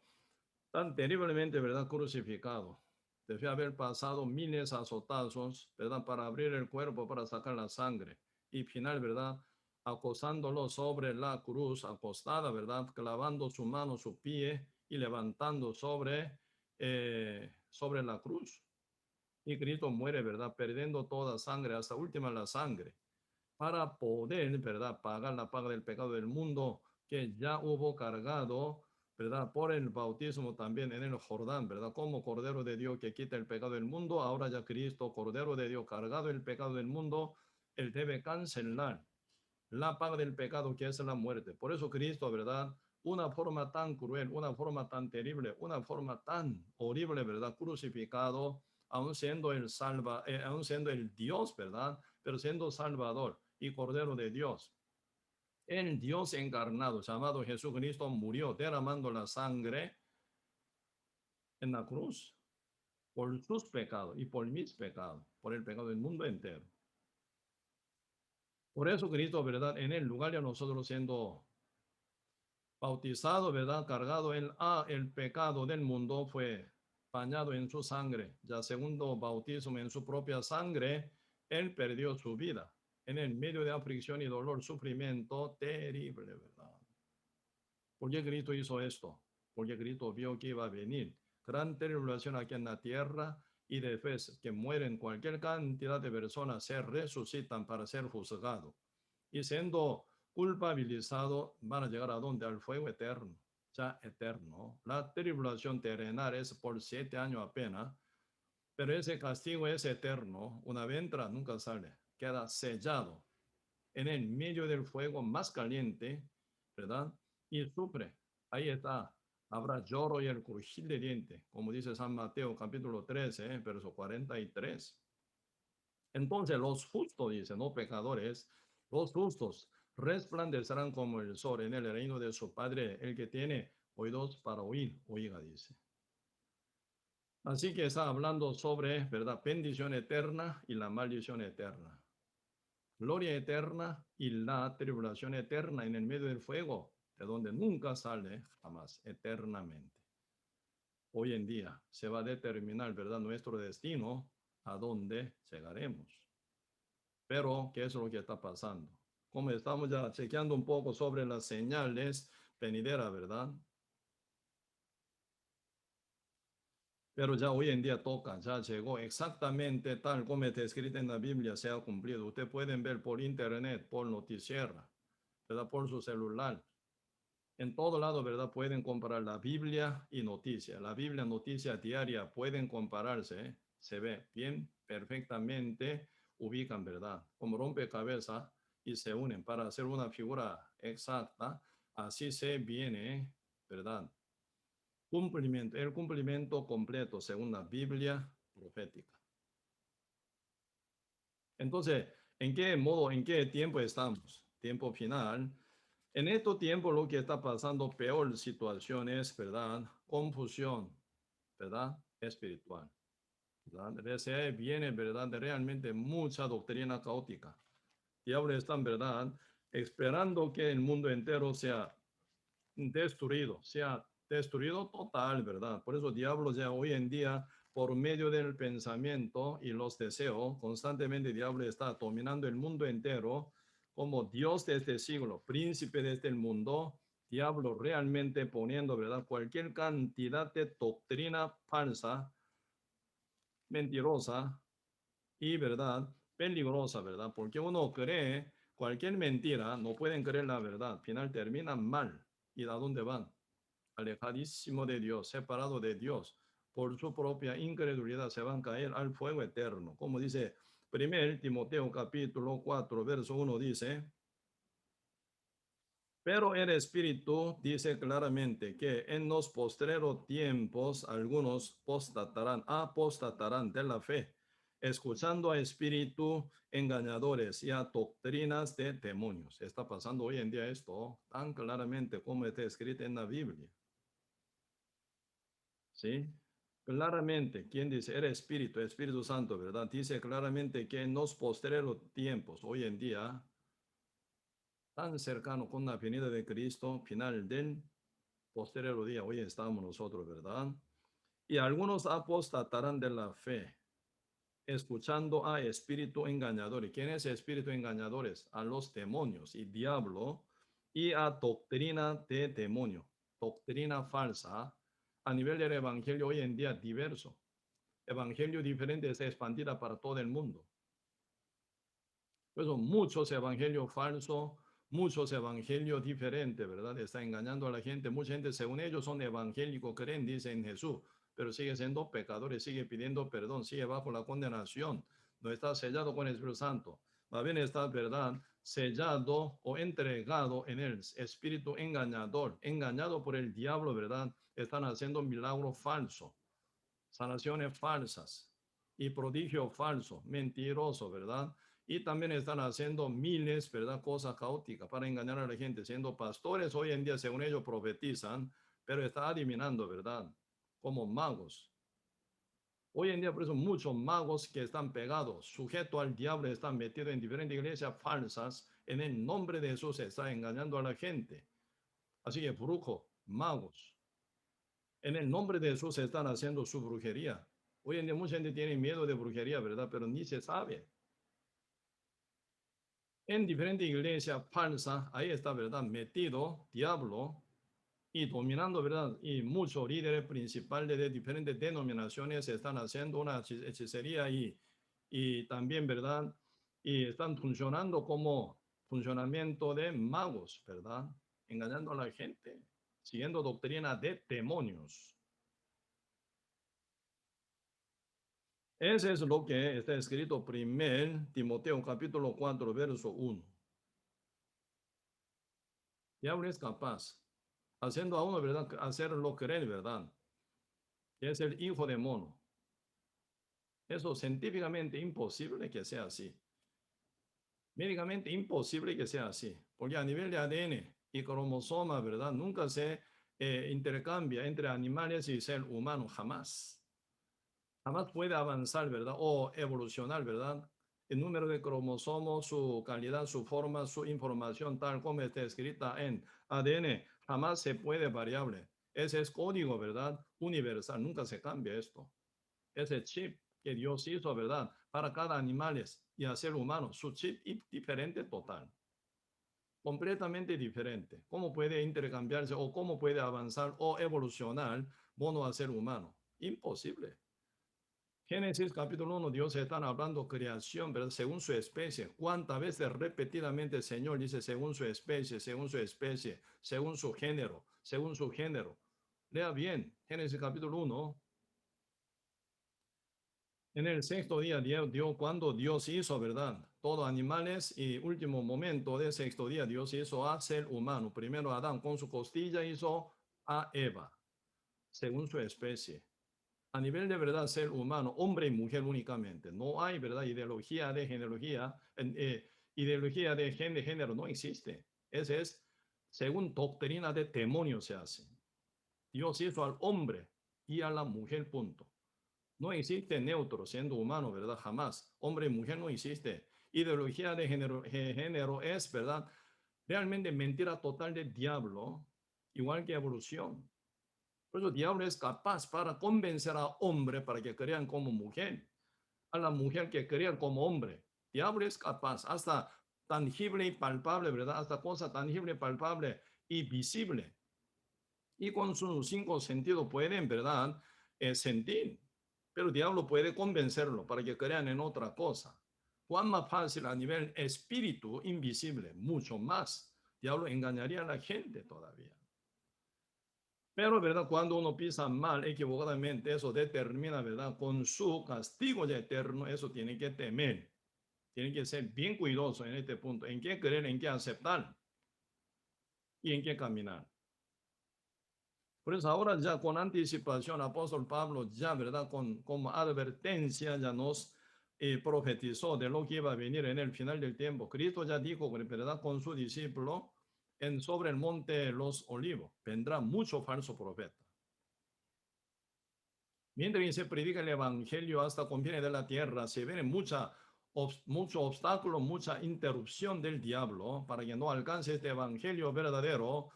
tan terriblemente, ¿verdad? Crucificado. Debe haber pasado miles de azotazos, ¿verdad? Para abrir el cuerpo, para sacar la sangre. Y final, ¿verdad? Acosándolo sobre la cruz, acostada, ¿verdad? Clavando su mano, su pie y levantando sobre la cruz. Y Cristo muere, ¿verdad? Perdiendo toda sangre, hasta última la sangre, para poder, ¿verdad? Pagar la paga del pecado del mundo que ya hubo cargado, ¿verdad? Por el bautismo también en el Jordán, ¿verdad? Como Cordero de Dios que quita el pecado del mundo, ahora ya Cristo, Cordero de Dios, cargado el pecado del mundo, él debe cancelar la paga del pecado que es la muerte. Por eso Cristo, ¿verdad? Una forma tan cruel, una forma tan terrible, una forma tan horrible, ¿verdad? Crucificado, aún siendo el Dios, ¿verdad? Pero siendo Salvador y Cordero de Dios. El Dios encarnado, llamado Jesucristo, murió derramando la sangre en la cruz por sus pecados y por mis pecados, por el pecado del mundo entero. Por eso Cristo, ¿verdad? En el lugar de nosotros siendo bautizado, ¿verdad? Cargado el pecado del mundo, fue bañado en su sangre. Ya segundo bautismo en su propia sangre, él perdió su vida en el medio de aflicción y dolor, sufrimiento terrible, ¿verdad? ¿Por qué Cristo hizo esto? Porque Cristo vio que iba a venir gran tribulación aquí en la tierra y después que mueren cualquier cantidad de personas, se resucitan para ser juzgados. Y siendo culpabilizados, van a llegar a donde? Al fuego eterno, ya eterno. La tribulación terrenal es por 7 años apenas, pero ese castigo es eterno. Una vez entra, nunca sale. Queda sellado en el medio del fuego más caliente, ¿verdad? Y sufre. Ahí está. Habrá lloro y el crujir de dientes, como dice San Mateo capítulo 13, verso 43. Entonces los justos, dice, no pecadores, los justos resplandecerán como el sol en el reino de su Padre. El que tiene oídos para oír, oiga, dice. Así que está hablando sobre, ¿verdad? Bendición eterna y la maldición eterna. Gloria eterna y la tribulación eterna en el medio del fuego, de donde nunca sale jamás, eternamente. Hoy en día se va a determinar, ¿verdad? Nuestro destino, a dónde llegaremos. Pero, ¿qué es lo que está pasando? Como estamos ya chequeando un poco sobre las señales venideras, ¿verdad? Pero ya hoy en día toca, ya llegó exactamente tal como está escrito en la Biblia, se ha cumplido. Ustedes pueden ver por internet, por noticiera, ¿verdad? Por su celular. En todo lado, ¿verdad? Pueden comparar la Biblia y noticia. La Biblia, noticia diaria, pueden compararse, ¿eh? Se ve bien, perfectamente, ubican, ¿verdad? Como rompecabezas y se unen para hacer una figura exacta. Así se viene, ¿verdad? Cumplimiento, el cumplimiento completo según la Biblia profética. Entonces, ¿en qué modo, en qué tiempo estamos? Tiempo final. En este tiempo lo que está pasando, peor situación es, ¿verdad? Confusión, ¿verdad? Espiritual, ¿verdad? Se viene, ¿verdad? Realmente mucha doctrina caótica. Diablo está, ¿verdad? Esperando que el mundo entero sea destruido total, ¿verdad? Por eso diablo ya hoy en día, por medio del pensamiento y los deseos, constantemente diablo está dominando el mundo entero como Dios de este siglo, príncipe de este mundo, diablo realmente poniendo, ¿verdad? Cualquier cantidad de doctrina falsa, mentirosa y, ¿verdad? Peligrosa, ¿verdad? Porque uno cree cualquier mentira, no pueden creer la verdad, al final terminan mal. ¿Y a dónde van? Alejadísimo de Dios, separado de Dios, por su propia incredulidad se van a caer al fuego eterno. Como dice 1 Timoteo capítulo 4, verso 1 dice, pero el Espíritu dice claramente que en los postreros tiempos algunos apostatarán de la fe, escuchando a espíritu engañadores y a doctrinas de demonios. Está pasando hoy en día esto tan claramente como está escrito en la Biblia. ¿Sí? Claramente, ¿quién dice? El Espíritu Santo, ¿verdad? Dice claramente que en los postreros tiempos, hoy en día, tan cercano con la venida de Cristo, final del Posterior día, hoy estamos nosotros, ¿verdad? Y algunos apostatarán de la fe, escuchando a espíritu engañadores. ¿Quién es espíritu engañadores? A los demonios y diablo y a doctrina de demonio, doctrina falsa. A nivel del evangelio hoy en día diverso. Evangelio diferente es expandida para todo el mundo. Por eso muchos evangelios falsos, muchos evangelios diferentes, ¿verdad? Está engañando a la gente. Mucha gente, según ellos, son evangélicos, creen, dicen Jesús, pero sigue siendo pecadores, sigue pidiendo perdón, sigue bajo la condenación. No está sellado con el Espíritu Santo. Más bien está, ¿verdad? Sellado o entregado en el espíritu engañador, engañado por el diablo, ¿verdad? Están haciendo milagros falsos, sanaciones falsas y prodigios falsos, mentirosos, ¿verdad? Y también están haciendo miles, ¿verdad? Cosas caóticas para engañar a la gente, siendo pastores hoy en día, según ellos profetizan, pero está adivinando, ¿verdad? Como magos. Hoy en día, por eso, muchos magos que están pegados, sujetos al diablo, están metidos en diferentes iglesias falsas. En el nombre de Jesús se está engañando a la gente. Así que brujos, magos, en el nombre de Jesús se están haciendo su brujería. Hoy en día mucha gente tiene miedo de brujería, ¿verdad? Pero ni se sabe. En diferentes iglesias falsas, ahí está, ¿verdad? Metido diablo y dominando, ¿verdad? Y muchos líderes principales de diferentes denominaciones están haciendo una hechicería y también, ¿verdad? Y están funcionando como funcionamiento de magos, ¿verdad? Engañando a la gente, siguiendo doctrina de demonios. Ese es lo que está escrito primer Timoteo capítulo 4 verso 1. Diablo es capaz, haciendo a uno, ¿verdad? Hacerlo creer, ¿verdad? Que es el hijo de mono. Eso científicamente imposible que sea así. Médicamente imposible que sea así. Porque a nivel de ADN y cromosoma, ¿verdad? Nunca se intercambia entre animales y ser humano, jamás. Jamás puede avanzar, ¿verdad? O evolucionar, ¿verdad? El número de cromosomos, su calidad, su forma, su información, tal como está escrita en ADN, jamás se puede variable. Ese es código, ¿verdad? Universal, nunca se cambia esto. Ese chip que Dios hizo, ¿verdad? Para cada animal y al ser humano, su chip es diferente total, completamente diferente. ¿Cómo puede intercambiarse o cómo puede avanzar o evolucionar mono a ser humano? Imposible. Génesis capítulo 1, Dios está hablando creación, ¿verdad? Según su especie. ¿Cuántas veces repetidamente el Señor dice según su especie, según su especie, según su género, según su género? Lea bien, Génesis capítulo 1. En el sexto día, cuando Dios hizo, ¿verdad? Todos animales y último momento del sexto día, Dios hizo a ser humano. Primero Adán con su costilla hizo a Eva, según su especie. A nivel de verdad ser humano, hombre y mujer únicamente. No hay, ¿verdad? Ideología de genealogía, ideología de género, no existe. Ese es, según doctrina de demonio se hace. Dios hizo al hombre y a la mujer, punto. No existe neutro siendo humano, ¿verdad? Jamás. Hombre y mujer no existe. Ideología de género es, ¿verdad? Realmente mentira total del diablo, igual que evolución. Por eso el diablo es capaz para convencer a hombre para que crean como mujer, a la mujer que crean como hombre. Diablo es capaz, hasta tangible y palpable, ¿verdad? Hasta cosa tangible, palpable y visible. Y con sus cinco sentidos pueden, ¿verdad? Sentir. Pero el diablo puede convencerlo para que crean en otra cosa. ¿Cuán más fácil a nivel espíritu invisible? Mucho más. El diablo engañaría a la gente todavía. Pero, ¿verdad? Cuando uno piensa mal, equivocadamente, eso determina, ¿verdad? Con su castigo ya eterno, eso tiene que temer. Tiene que ser bien cuidadoso en este punto. En qué creer, en qué aceptar y en qué caminar. Por eso ahora ya con anticipación, apóstol Pablo ya, ¿verdad? Como advertencia ya nos profetizó de lo que iba a venir en el final del tiempo. Cristo ya dijo, ¿verdad? Con su discípulo sobre el monte de los olivos. Vendrá mucho falso profeta. Mientras que se predica el evangelio hasta confines de la tierra, se viene mucho obstáculo, mucha interrupción del diablo para que no alcance este evangelio verdadero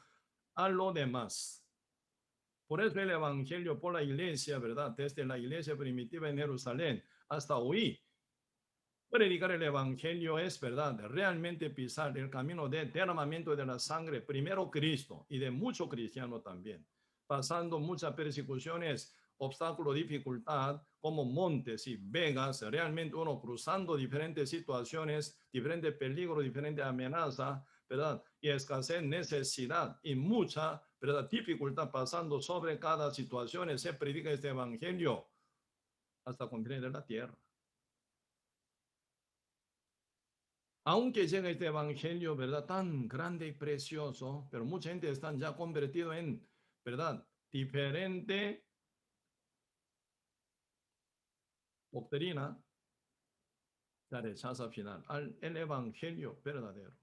a lo demás. Por eso el evangelio por la iglesia, ¿verdad? Desde la iglesia primitiva en Jerusalén hasta hoy, predicar el evangelio es, ¿verdad? Realmente pisar el camino de derramamiento de la sangre, primero Cristo y de muchos cristianos también, pasando muchas persecuciones, obstáculos, dificultad, como montes y vegas, realmente uno cruzando diferentes situaciones, diferentes peligros, diferentes amenazas, ¿verdad? Y escasez, necesidad y mucha, ¿verdad? Dificultad pasando sobre cada situación, se predica este evangelio hasta comprender la tierra. Aunque llega este evangelio, ¿verdad? Tan grande y precioso, pero mucha gente está ya convertido en, ¿verdad? Diferente doctrina, la rechaza final al el evangelio verdadero.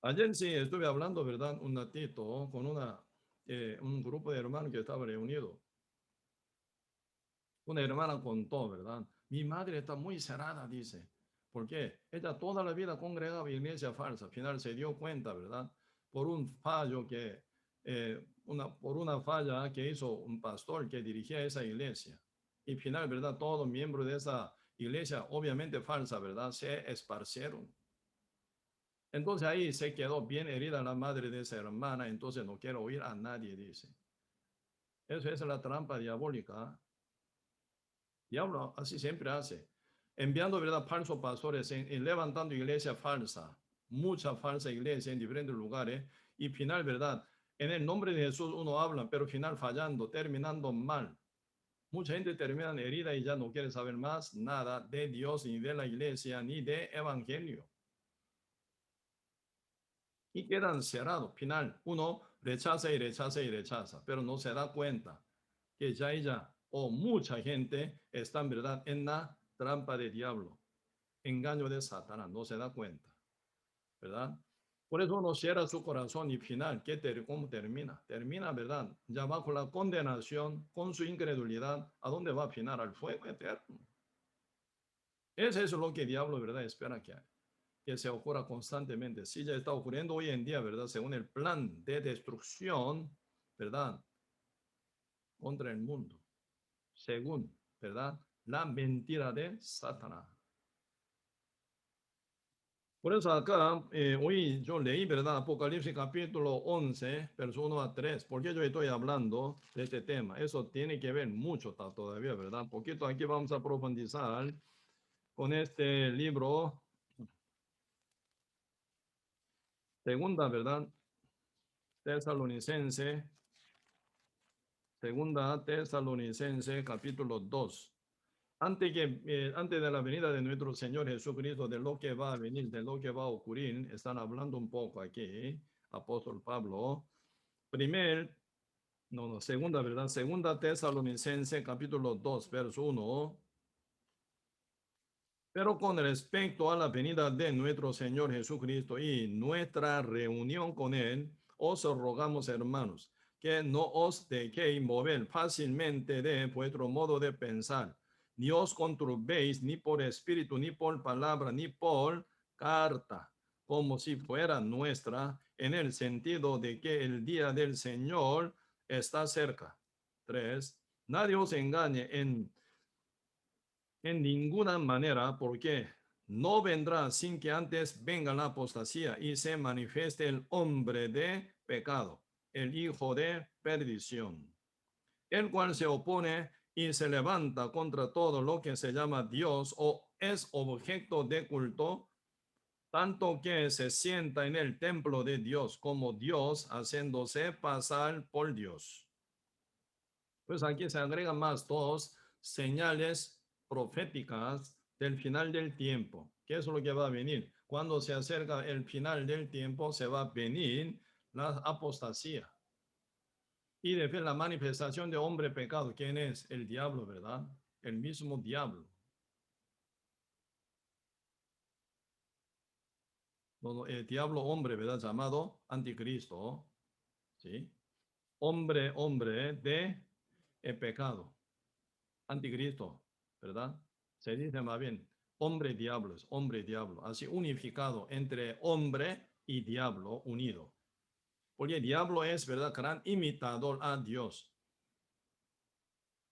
Ayer sí estuve hablando, ¿verdad? Un ratito con un grupo de hermanos que estaba reunido. Una hermana contó, ¿verdad? Mi madre está muy cerrada, dice. Porque ella toda la vida congregaba en iglesia falsa. Al final se dio cuenta, ¿verdad? Por un fallo por una falla que hizo un pastor que dirigía esa iglesia. Y al final, ¿verdad? Todos miembros de esa iglesia, obviamente falsa, ¿verdad? Se esparcieron. Entonces ahí se quedó bien herida la madre de esa hermana. Entonces no quiero oír a nadie, dice. Eso es la trampa diabólica. Diablo así siempre hace, enviando, ¿verdad?, falsos pastores en levantando iglesia falsa, mucha falsa iglesia en diferentes lugares y final, ¿verdad? En el nombre de Jesús uno habla, pero final fallando, terminando mal. Mucha gente termina herida y ya no quiere saber más nada de Dios, ni de la iglesia, ni de evangelio. Y quedan cerrados. Final, uno rechaza y rechaza y rechaza, pero no se da cuenta que ya o mucha gente está en verdad en la trampa de diablo, engaño de Satanás, no se da cuenta, ¿verdad? Por eso uno cierra su corazón y final, ¿cómo termina? Termina, ¿verdad? Ya bajo la condenación, con su incredulidad, ¿a dónde va a final? Al fuego eterno. Eso es lo que el diablo, ¿verdad? Espera que se ocurra constantemente. Sí, ya está ocurriendo hoy en día, ¿verdad? Según el plan de destrucción, ¿verdad? Contra el mundo. Según, ¿verdad? La mentira de Satanás. Por eso acá, hoy yo leí, ¿verdad? Apocalipsis capítulo 11, verso 1 a 3. ¿Por qué yo estoy hablando de este tema? Eso tiene que ver mucho todavía, ¿verdad? Poquito aquí vamos a profundizar con este libro, segunda, ¿verdad? Tesalonicense, segunda Tesalonicense, capítulo 2. Antes de la venida de nuestro Señor Jesucristo, de lo que va a venir, de lo que va a ocurrir, están hablando un poco aquí, apóstol Pablo. Segunda, ¿verdad? Segunda Tesalonicense, capítulo 2, verso 1. Pero con respecto a la venida de nuestro Señor Jesucristo y nuestra reunión con Él, os rogamos, hermanos, que no os dejéis mover fácilmente de vuestro modo de pensar, ni os conturbéis ni por espíritu, ni por palabra, ni por carta, como si fuera nuestra, en el sentido de que el día del Señor está cerca. 3. Nadie os engañe en ninguna manera, porque no vendrá sin que antes venga la apostasía y se manifieste el hombre de pecado, el hijo de perdición, el cual se opone y se levanta contra todo lo que se llama Dios o es objeto de culto, tanto que se sienta en el templo de Dios como Dios, haciéndose pasar por Dios. Pues aquí se agregan más dos señales proféticas del final del tiempo. ¿Qué es lo que va a venir? Cuando se acerca el final del tiempo, se va a venir la apostasía. Y después la manifestación de hombre pecado. ¿Quién es? El diablo, ¿verdad? El mismo diablo. El diablo hombre, ¿verdad? Llamado anticristo. ¿Sí? Hombre de el pecado. Anticristo, ¿verdad? Se dice más bien hombre y diablo, así unificado entre hombre y diablo unido. Porque el diablo es, ¿verdad? Gran imitador a Dios.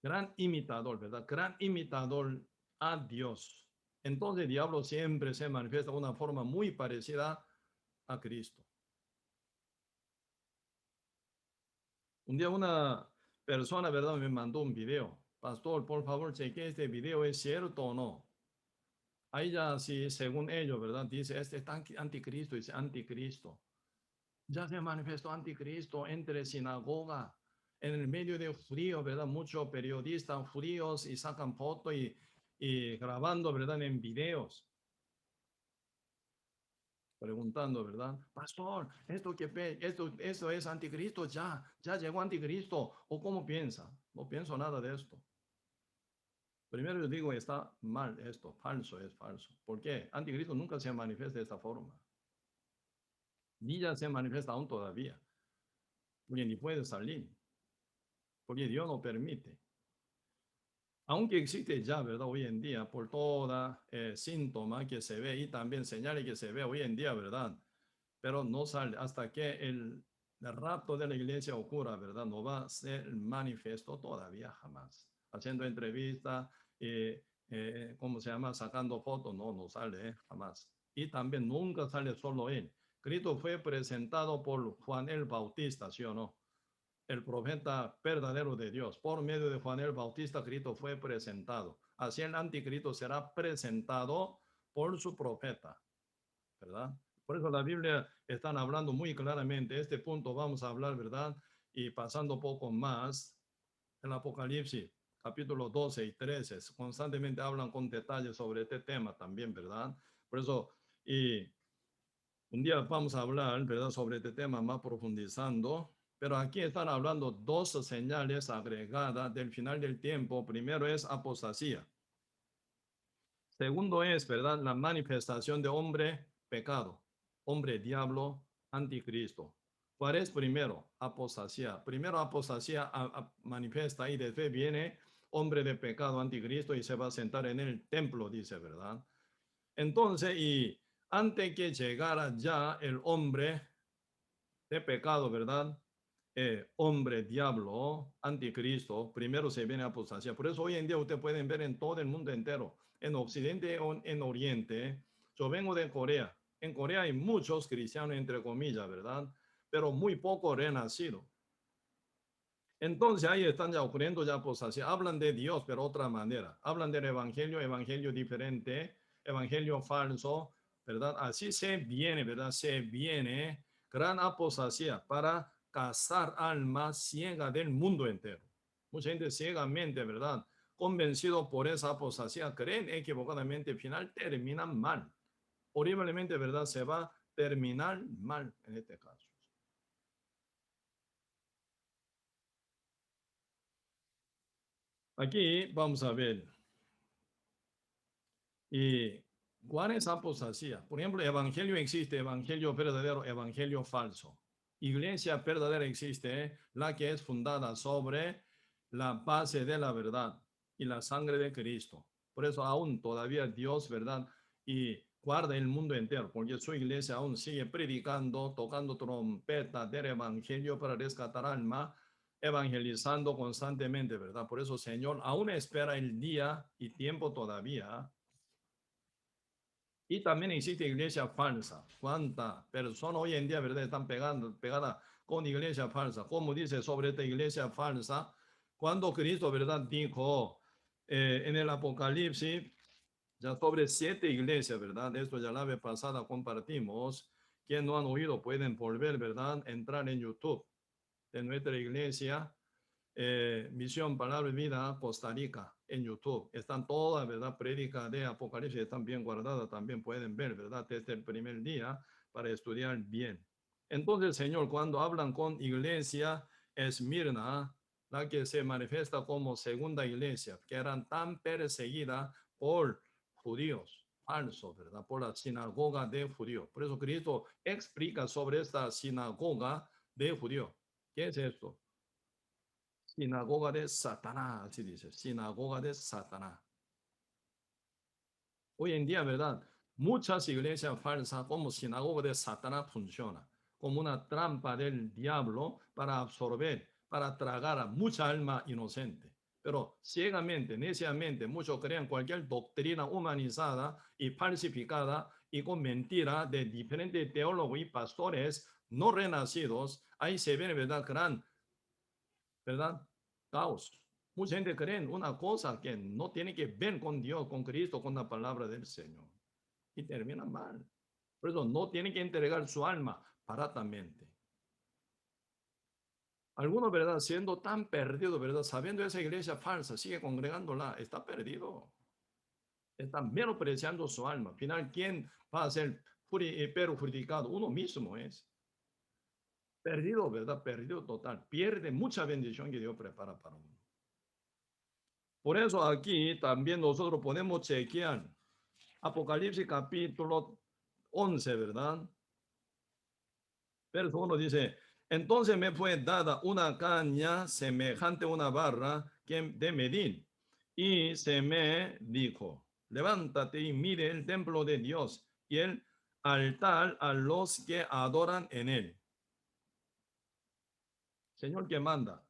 Gran imitador, ¿verdad? Gran imitador a Dios. Entonces el diablo siempre se manifiesta de una forma muy parecida a Cristo. Un día una persona, ¿verdad? Me mandó un video. Pastor, por favor, cheque este video, ¿es cierto o no? Ahí ya, sí, según ellos, ¿verdad? Dice, este es anticristo, dice anticristo. Ya se manifestó anticristo entre sinagoga, en el medio de frío, ¿verdad? Muchos periodistas fríos y sacan fotos y grabando, ¿verdad? En videos, preguntando, ¿verdad? Pastor, esto es anticristo, ya llegó anticristo, ¿o cómo piensa? No pienso nada de esto. Primero yo digo, está mal esto, falso, es falso. ¿Por qué? Anticristo nunca se manifiesta de esta forma. Ni ya se manifiesta aún todavía, porque ni puede salir, porque Dios no permite. Aunque existe ya, ¿verdad? Hoy en día, por toda síntoma que se ve y también señales que se ve hoy en día, ¿verdad? Pero no sale hasta que el rapto de la iglesia ocurra, ¿verdad? No va a ser manifiesto todavía jamás. Haciendo entrevistas, ¿cómo se llama? Sacando fotos, no sale jamás. Y también nunca sale solo él. Cristo fue presentado por Juan el Bautista, ¿sí o no? El profeta verdadero de Dios. Por medio de Juan el Bautista, Cristo fue presentado. Así el anticristo será presentado por su profeta, ¿verdad? Por eso la Biblia están hablando muy claramente. Este punto vamos a hablar, ¿verdad? Y pasando poco más, el Apocalipsis, capítulo 12 y 13, constantemente hablan con detalles sobre este tema también, ¿verdad? Por eso, y un día vamos a hablar, ¿verdad?, sobre este tema más profundizando, pero aquí están hablando dos señales agregadas del final del tiempo. Primero es apostasía. Segundo es, ¿verdad?, la manifestación de hombre pecado, hombre diablo, anticristo. ¿Cuál es primero? Apostasía. Primero apostasía manifiesta y después viene hombre de pecado, anticristo, y se va a sentar en el templo, dice, ¿verdad? Entonces, y antes que llegara ya el hombre de pecado, ¿verdad? Hombre, diablo, anticristo, primero se viene apostasía. Por eso hoy en día ustedes pueden ver en todo el mundo entero, en Occidente o en Oriente. Yo vengo de Corea. En Corea hay muchos cristianos, entre comillas, ¿verdad? Pero muy poco renacidos. Entonces ahí están ya ocurriendo ya apostasía. Hablan de Dios, pero otra manera. Hablan del evangelio, evangelio diferente, evangelio falso, ¿verdad? Así se viene, ¿verdad? Se viene gran apostasía para cazar almas ciegas del mundo entero. Mucha gente ciegamente, ¿verdad? Convencido por esa apostasía, creen equivocadamente, al final terminan mal. Horriblemente, ¿verdad? Se va a terminar mal en este caso. Aquí vamos a ver. ¿Y cuál es apostasía? Por ejemplo, evangelio existe, evangelio verdadero, evangelio falso. Iglesia verdadera existe, la que es fundada sobre la base de la verdad y la sangre de Cristo. Por eso aún todavía Dios, ¿verdad? Y guarda el mundo entero, porque su iglesia aún sigue predicando, tocando trompeta del evangelio para rescatar alma, evangelizando constantemente, ¿verdad? Por eso, Señor, aún espera el día y tiempo todavía. Y también existe iglesia falsa. ¿Cuántas personas hoy en día, verdad, están pegadas con iglesia falsa? Como dice sobre esta iglesia falsa, cuando Cristo, verdad, dijo en el Apocalipsis, ya sobre 7 iglesias, verdad, esto ya la vez pasada compartimos, quien no han oído pueden volver, verdad, entrar en YouTube de nuestra iglesia Misión Palabra y Vida Costa Rica en YouTube. Están todas, ¿verdad? Prédicas de Apocalipsis están bien guardadas, también pueden ver, ¿verdad? Desde el primer día para estudiar bien. Entonces, Señor, cuando hablan con iglesia Esmirna, la que se manifiesta como segunda iglesia, que eran tan perseguidas por judíos, falsos, ¿verdad? Por la sinagoga de judíos. Por eso Cristo explica sobre esta sinagoga de judíos. ¿Qué es esto? Sinagoga de Satanás, así dice, sinagoga de Satanás. Hoy en día, ¿verdad? Muchas iglesias falsas como sinagoga de Satanás funcionan. como una trampa del diablo para absorber, para tragar a mucha alma inocente. Pero ciegamente, neciamente, muchos creen cualquier doctrina humanizada y falsificada y con mentira de diferentes teólogos y pastores no renacidos. Ahí se ve, ¿verdad? Gran, ¿verdad? Caos. Mucha gente cree en una cosa que no tiene que ver con Dios, con Cristo, con la palabra del Señor. Y termina mal. Por eso no tiene que entregar su alma baratamente. Algunos, ¿verdad? Siendo tan perdido, ¿verdad? Sabiendo esa iglesia falsa, sigue congregándola, está perdido. Está menospreciando su alma. Al final, ¿quién va a ser perjudicado? Uno mismo es. Perdido, ¿verdad? Perdido total. Pierde mucha bendición que Dios prepara para uno. Por eso aquí también nosotros podemos chequear Apocalipsis capítulo 11, ¿verdad? Verso 1 dice, entonces me fue dada una caña semejante a una barra de medir, y se me dijo, levántate y mire el templo de Dios y el altar a los que adoran en él. Señor que manda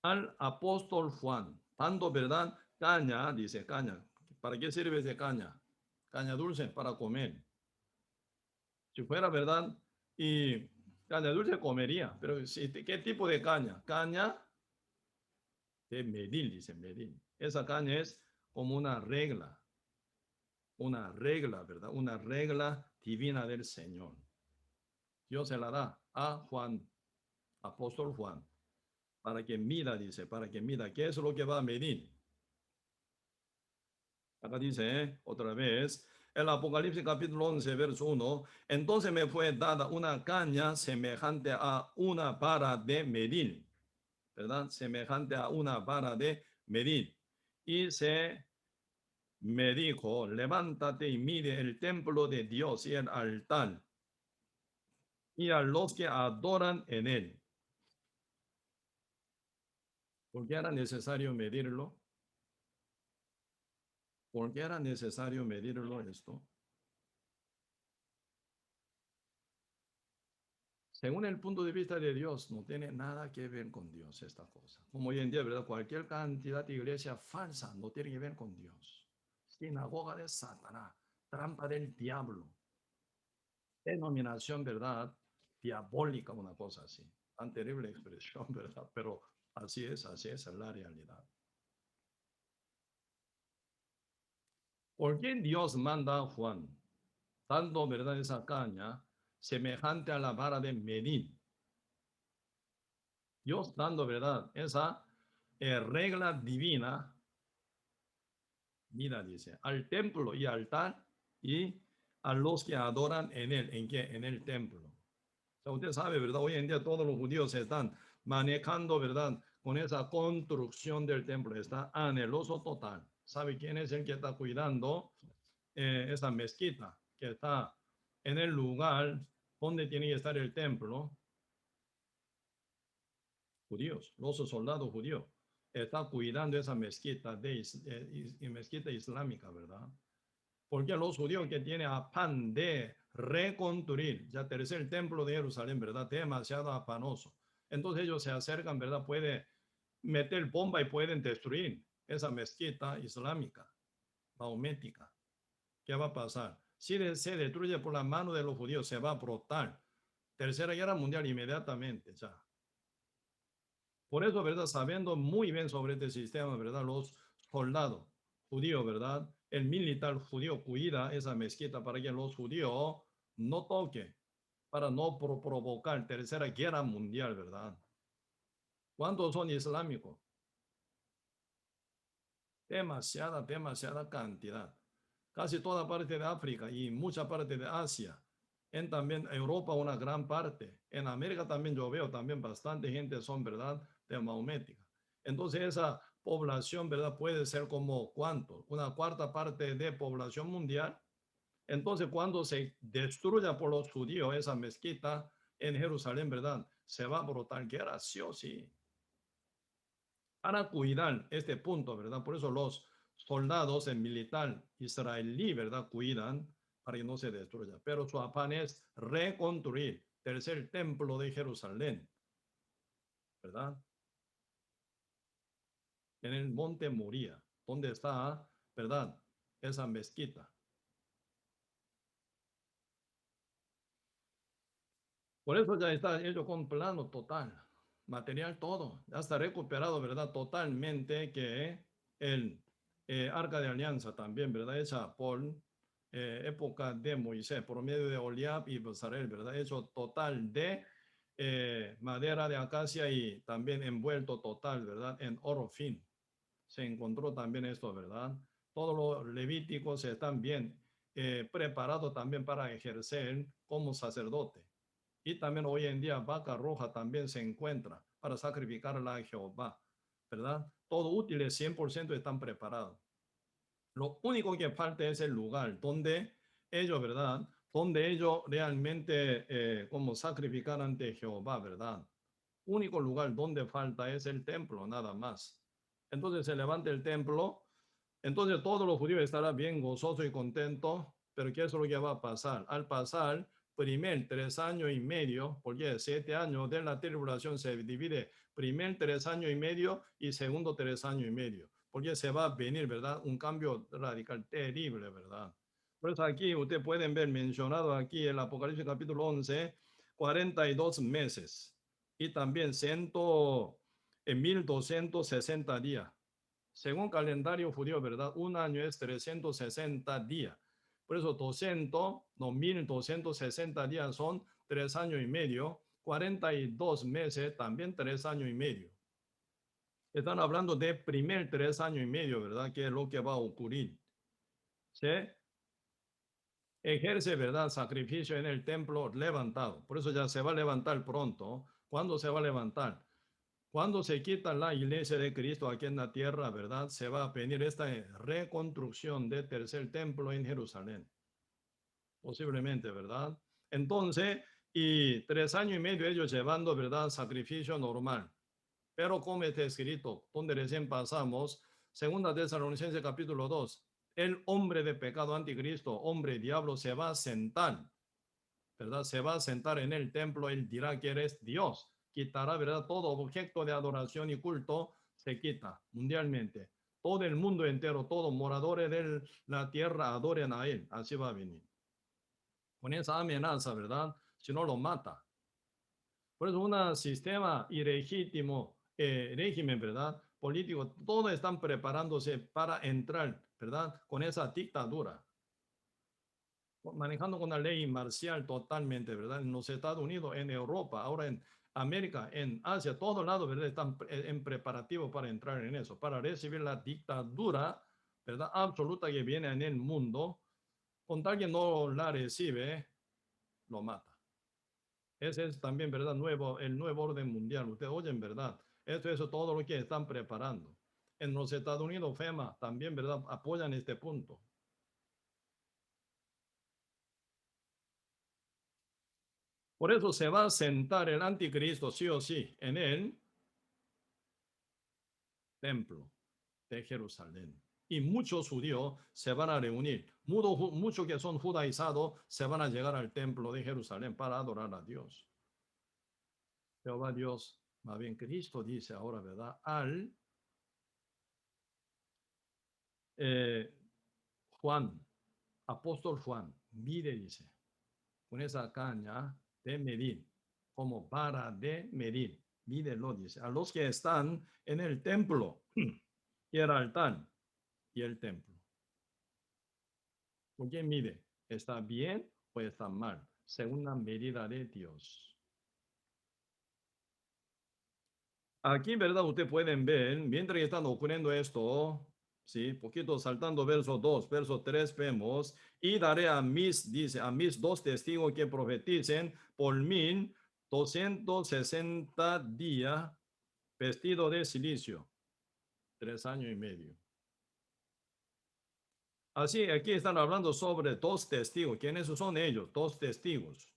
al apóstol Juan, dando verdad, caña, dice caña. ¿Para qué sirve esa caña? Caña dulce para comer. Si fuera verdad, y caña dulce comería, pero ¿qué tipo de caña? Caña de medir, dice medir. Esa caña es como una regla, ¿verdad? Una regla divina del Señor. Dios se la da a Juan, apóstol Juan, para que mida, dice, para que mida. ¿Qué es lo que va a medir? Acá dice, otra vez, el Apocalipsis capítulo 11, verso 1, entonces me fue dada una caña semejante a una vara de medir, ¿verdad? Semejante a una vara de medir. Y se me dijo, levántate y mire el templo de Dios y el altar y a los que adoran en él. ¿Por qué era necesario medirlo? ¿Por qué era necesario medirlo esto? Según el punto de vista de Dios, no tiene nada que ver con Dios esta cosa. Como hoy en día, ¿verdad? Cualquier cantidad de iglesia falsa no tiene que ver con Dios. Sinagoga de Satanás, trampa del diablo, denominación, ¿verdad? Diabólica, una cosa así. Tan terrible expresión, ¿verdad? Pero así es la realidad. ¿Por qué Dios manda a Juan, dando, ¿verdad? Esa caña semejante a la vara de medir? Dios dando, ¿verdad? Esa regla divina, mira, dice, al templo y altar y a los que adoran en él. ¿En qué? En el templo. O sea, usted sabe, ¿verdad? Hoy en día todos los judíos se están manejando, ¿verdad? Con esa construcción del templo. Está anheloso total. ¿Sabe quién es el que está cuidando esa mezquita que está en el lugar donde tiene que estar el templo? Judíos, los soldados judíos, está cuidando esa mezquita, mezquita islámica, ¿verdad? Porque los judíos que tienen afán de reconstruir, ya tercer templo de Jerusalén, ¿verdad? Demasiado afanoso. Entonces ellos se acercan, ¿verdad? Puede meter bomba y pueden destruir esa mezquita islámica, maomética. ¿Qué va a pasar? Si se destruye por la mano de los judíos, se va a brotar. Tercera Guerra Mundial inmediatamente, ya. Por eso, ¿verdad? Sabiendo muy bien sobre este sistema, ¿verdad? Los soldados judíos, ¿verdad? El militar judío cuida esa mezquita para que los judíos no toquen, para no provocar tercera guerra mundial, ¿verdad? ¿Cuántos son islámicos? Demasiada cantidad. Casi toda parte de África y mucha parte de Asia. En también Europa una gran parte. En América también yo veo también bastante gente son, ¿verdad? De maomética. Entonces esa población, ¿verdad? Puede ser como ¿cuánto? Una cuarta parte de población mundial. Entonces cuando se destruya por los judíos esa mezquita en Jerusalén, ¿verdad? Se va a brotar guerra, sí o sí, para cuidar este punto, ¿verdad? Por eso los soldados, el militar israelí, ¿verdad? Cuidan para que no se destruya. Pero su afán es reconstruir, tercer templo de Jerusalén, ¿verdad? En el monte Moría, donde está, ¿verdad? Esa mezquita. Por eso ya está hecho con plano total, material todo, ya está recuperado, ¿verdad? Totalmente que el Arca de Alianza también, ¿verdad? Hecha por época de Moisés, por medio de Oliab y Bezalel, ¿verdad? Hecho total de madera de acacia y también envuelto total, ¿verdad? En oro fin. Se encontró también esto, ¿verdad? Todos los levíticos están bien preparados también para ejercer como sacerdote. Y también hoy en día vaca roja también se encuentra para sacrificarla a Jehová, ¿verdad? Todo útiles 100% están preparados. Lo único que falta es el lugar donde ellos, ¿verdad? Donde ellos realmente como sacrificar ante Jehová, ¿verdad? Único lugar donde falta es el templo, nada más. Entonces se levanta el templo, entonces todos los judíos estarán bien gozosos y contentos, pero ¿qué es lo que va a pasar? Al pasar primer 3 años y medio, porque 7 años de la tribulación se divide primer 3 años y medio y segundo 3 años y medio, porque se va a venir, ¿verdad? Un cambio radical terrible, ¿verdad? Por eso aquí ustedes pueden ver mencionado aquí en el Apocalipsis capítulo 11, 42 meses y también 1260 días. Según calendario judío, ¿verdad? Un año es 360 días. Por eso 200, no, 1260 días son 3 años y medio. 42 meses, también 3 años y medio. Están hablando de primer 3 años y medio, ¿verdad? Que es lo que va a ocurrir. Se ejerce, ¿verdad? Sacrificio en el templo levantado. Por eso ya se va a levantar pronto. ¿Cuándo se va a levantar? Cuando se quita la iglesia de Cristo aquí en la tierra, ¿verdad? Se va a venir esta reconstrucción del tercer templo en Jerusalén. Posiblemente, ¿verdad? Entonces, y 3 años y medio ellos llevando, ¿verdad? Sacrificio normal. Pero como está escrito, donde recién pasamos, segunda Tesalonicenses capítulo 2, el hombre de pecado anticristo, hombre diablo, se va a sentar, ¿verdad? Se va a sentar en el templo, él dirá que eres Dios. Quitará, ¿verdad? Todo objeto de adoración y culto se quita mundialmente. Todo el mundo entero, todos moradores de la tierra adoren a él. Así va a venir. Con esa amenaza, ¿verdad? Si no lo mata. Por eso un sistema ilegítimo, régimen, ¿verdad? Político, todos están preparándose para entrar, ¿verdad? Con esa dictadura, manejando con la ley marcial totalmente, ¿verdad? En los Estados Unidos, en Europa, ahora en América, en Asia, todos lados, ¿verdad? Están en preparativo para entrar en eso, para recibir la dictadura, ¿verdad? Absoluta que viene en el mundo. Con tal que no la recibe, lo mata. Ese es también, ¿verdad? El nuevo orden mundial. Ustedes oyen, ¿verdad? Esto es todo lo que están preparando. En los Estados Unidos, FEMA también, ¿verdad? Apoyan este punto. Por eso se va a sentar el anticristo, sí o sí, en el templo de Jerusalén. Y muchos judíos se van a reunir. Muchos que son judaizados se van a llegar al templo de Jerusalén para adorar a Dios. Jehová Dios, más bien Cristo dice ahora, ¿verdad? Eh, Juan, apóstol Juan, mire, dice, con esa caña de medir, como vara de medir, mídelo, dice, a los que están en el templo y el altar y el templo. ¿Por qué mide? ¿Está bien o está mal? Según la medida de Dios. Aquí, ¿verdad? Ustedes pueden ver, mientras que están ocurriendo esto, sí, poquito saltando verso 2, verso 3 vemos, y daré a mis, dice, a mis dos testigos que profeticen por 1260 días vestido de silicio, 3 años y medio. Así, aquí están hablando sobre dos testigos. ¿Quiénes son ellos? Dos testigos.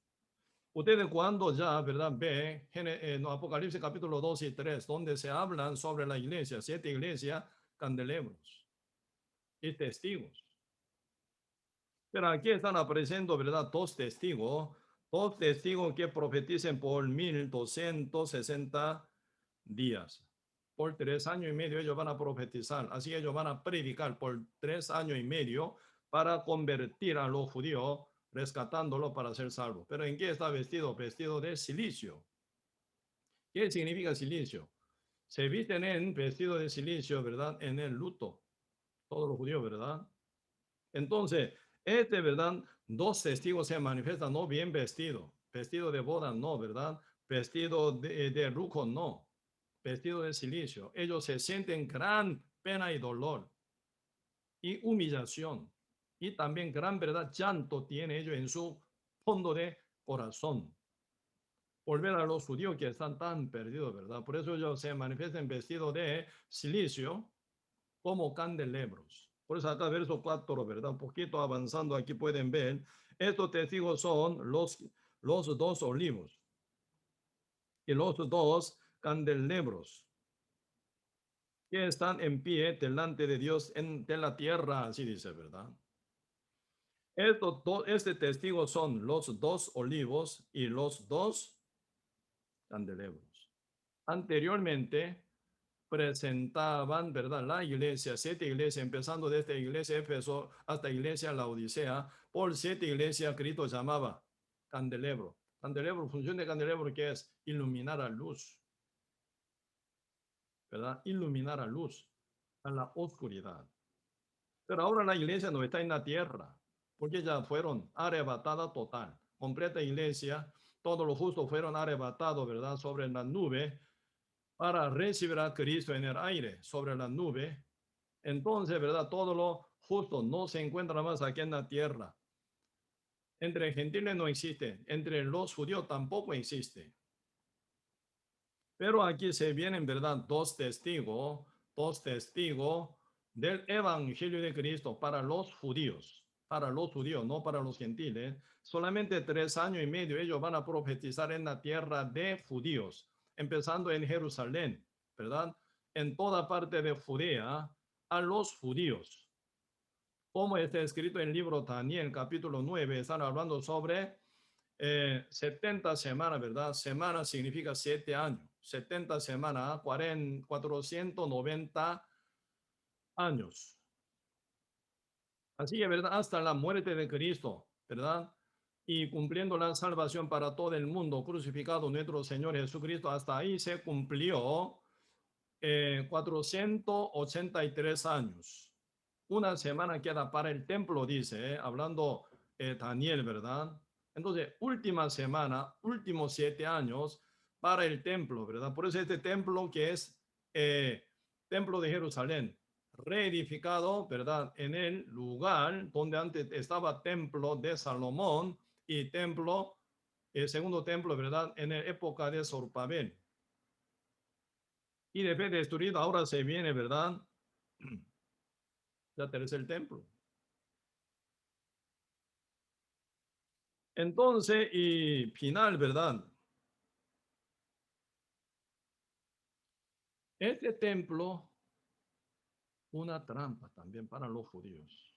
Ustedes cuando ya, ¿verdad? Ve en Apocalipsis capítulo 2 y 3, donde se hablan sobre la iglesia, 7 iglesias, candelebros y testigos. Pero aquí están apareciendo, ¿verdad? Dos testigos, Dos testigos que profeticen por 1260 días. Por 3 años y medio ellos van a profetizar. Así ellos van a predicar por 3 años y medio para convertir a los judíos, rescatándolo para ser salvos. Pero ¿en qué está vestido? Vestido de silicio. ¿Qué significa silicio? Se visten en vestido de silicio, ¿verdad? En el luto. Todos los judíos, ¿verdad? Entonces, ¿verdad? Dos testigos se manifiestan, no bien vestido. Vestido de boda, no, ¿verdad? Vestido de lujo, no. Vestido de silicio. Ellos se sienten gran pena y dolor y humillación. Y también gran verdad, llanto tiene ellos en su fondo de corazón. Volver a los judíos que están tan perdidos, ¿verdad? Por eso ellos se manifiestan vestidos de silicio como candelebros. Por eso acá verso 4, ¿verdad? Un poquito avanzando aquí pueden ver, estos testigos son los dos olivos y los dos candelebros que están en pie delante de Dios de la tierra, así dice, ¿verdad? Este testigo son los dos olivos y los dos candelebros. Anteriormente presentaban, ¿verdad? La iglesia, 7 iglesias, empezando desde iglesia Éfeso hasta iglesia Laodicea, por 7 iglesias Cristo llamaba candelebro. Candelebro, función de candelebro que es iluminar a luz, ¿verdad? Iluminar a luz, a la oscuridad. Pero ahora la iglesia no está en la tierra, porque ya fueron arrebatadas total. Completa iglesia, todos los justos fueron arrebatados, ¿verdad? Sobre la nube para recibir a Cristo en el aire, sobre la nube. Entonces, ¿verdad? Todo lo justo no se encuentra más aquí en la tierra. Entre gentiles no existe, entre los judíos tampoco existe. Pero aquí se vienen, ¿verdad? Dos testigos del Evangelio de Cristo para los judíos, no para los gentiles. Solamente 3 años y medio ellos van a profetizar en la tierra de judíos, empezando en Jerusalén, ¿verdad? En toda parte de Judea, a los judíos. Como está escrito en el libro Daniel, capítulo 9, están hablando sobre 70 semanas, ¿verdad? Semana significa 7 años. 70 semanas, 490 años. Así es, ¿verdad? Hasta la muerte de Cristo, ¿verdad? Y cumpliendo la salvación para todo el mundo, crucificado nuestro Señor Jesucristo, hasta ahí se cumplió 483 años. Una semana queda para el templo, dice, hablando Daniel, ¿verdad? Entonces, última semana, últimos 7 años para el templo, ¿verdad? Por eso este templo que es templo de Jerusalén, reedificado, ¿verdad? En el lugar donde antes estaba templo de Salomón y templo, el segundo templo, ¿verdad? En la época de Zorobabel. Y después de destruido, ahora se viene, ¿verdad? Ya tercer templo. Entonces, y final, ¿verdad? Este templo, una trampa también para los judíos.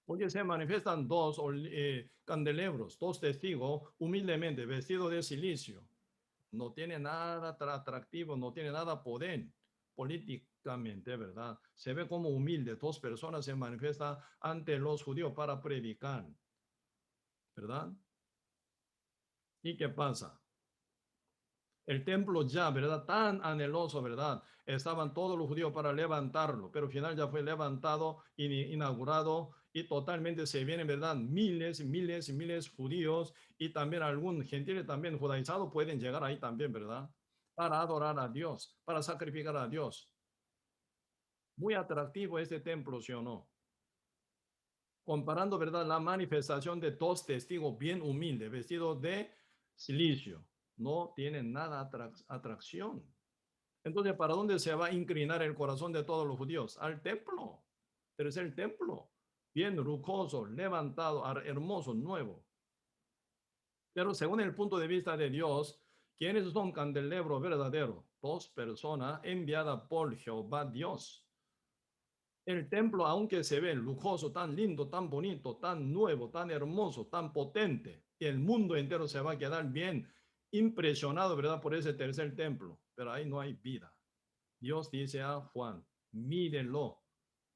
Porque se manifiestan dos candelebros, dos testigos, humildemente vestidos de silicio. No tiene nada atractivo, no tiene nada poder políticamente, ¿verdad? Se ve como humilde. Dos personas se manifiestan ante los judíos para predicar, ¿verdad? ¿Y qué pasa? El templo ya, ¿verdad? Tan anheloso, ¿verdad? Estaban todos los judíos para levantarlo, pero al final ya fue levantado, inaugurado y totalmente se vienen, ¿verdad? Miles, miles, miles judíos y también algún gentiles también judaizados pueden llegar ahí también, ¿verdad? Para adorar a Dios, para sacrificar a Dios. Muy atractivo este templo, ¿sí o no? Comparando, ¿verdad? La manifestación de dos testigos bien humildes, vestidos de silicio. No tienen nada atracción. Entonces, ¿para dónde se va a inclinar el corazón de todos los judíos? Al templo. Pero es el templo. Bien lujoso, levantado, hermoso, nuevo. Pero según el punto de vista de Dios, ¿quiénes son candelebros verdaderos? Dos personas enviadas por Jehová Dios. El templo, aunque se ve lujoso, tan lindo, tan bonito, tan nuevo, tan hermoso, tan potente, y el mundo entero se va a quedar bien impresionado, ¿verdad? Por ese tercer templo, pero ahí no hay vida. Dios dice a Juan, mírenlo.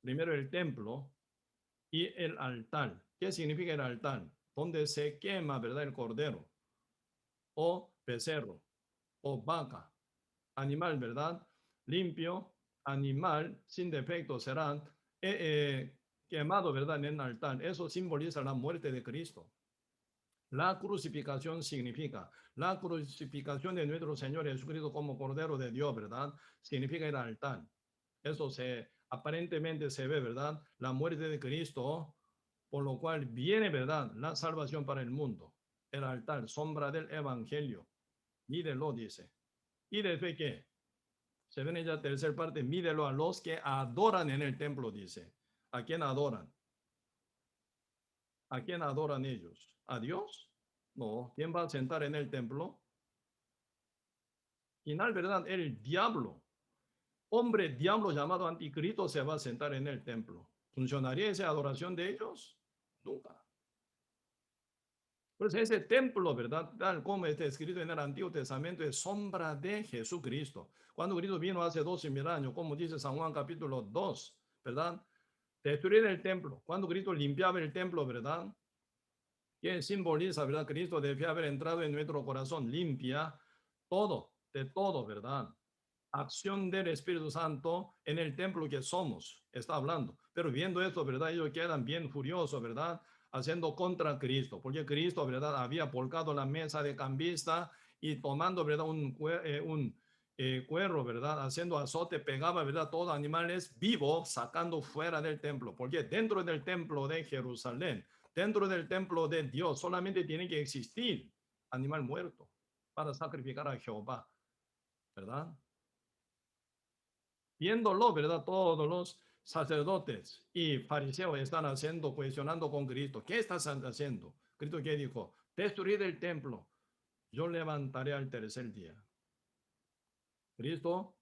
Primero el templo y el altar. ¿Qué significa el altar? Donde se quema, ¿verdad? El cordero o becerro o vaca, animal, ¿verdad? Limpio, animal sin defecto serán quemado, ¿verdad? En el altar. Eso simboliza la muerte de Cristo. La crucificación significa la crucificación de nuestro Señor Jesucristo como Cordero de Dios, ¿verdad? Significa el altar. Eso se aparentemente se ve, ¿verdad? La muerte de Cristo, por lo cual viene, ¿verdad? La salvación para el mundo. El altar, sombra del evangelio. Mídelo, dice. ¿Y desde qué? Se ven en la tercera parte, mídelo a los que adoran en el templo, dice. ¿A quién adoran? ¿A quién adoran ellos? ¿A Dios? No. ¿Quién va a sentar en el templo? Final, ¿verdad? El diablo. Hombre diablo llamado anticristo se va a sentar en el templo. ¿Funcionaría esa adoración de ellos? Nunca. Pues ese templo, ¿verdad? Tal como está escrito en el Antiguo Testamento, es sombra de Jesucristo. Cuando Cristo vino hace 12.000 años, como dice San Juan capítulo 2, ¿verdad? Destruir el templo. Cuando Cristo limpiaba el templo, ¿verdad? Que simboliza, ¿verdad? Cristo debía haber entrado en nuestro corazón, limpia todo, de todo, ¿verdad? Acción del Espíritu Santo en el templo que somos, está hablando. Pero viendo esto, ¿verdad? Ellos quedan bien furiosos, ¿verdad? Haciendo contra Cristo, porque Cristo, ¿verdad? Había volcado la mesa de cambista y tomando, ¿verdad? Un cuerro, ¿verdad? Haciendo azote, pegaba, ¿verdad? Todos animales vivos, sacando fuera del templo, porque dentro del templo de Jerusalén, dentro del templo de Dios, solamente tiene que existir animal muerto para sacrificar a Jehová, ¿verdad? Viéndolo, ¿verdad? Todos los sacerdotes y fariseos están haciendo, cuestionando con Cristo. ¿Qué estás haciendo? Cristo que dijo, destruir el templo, yo levantaré al tercer día. Cristo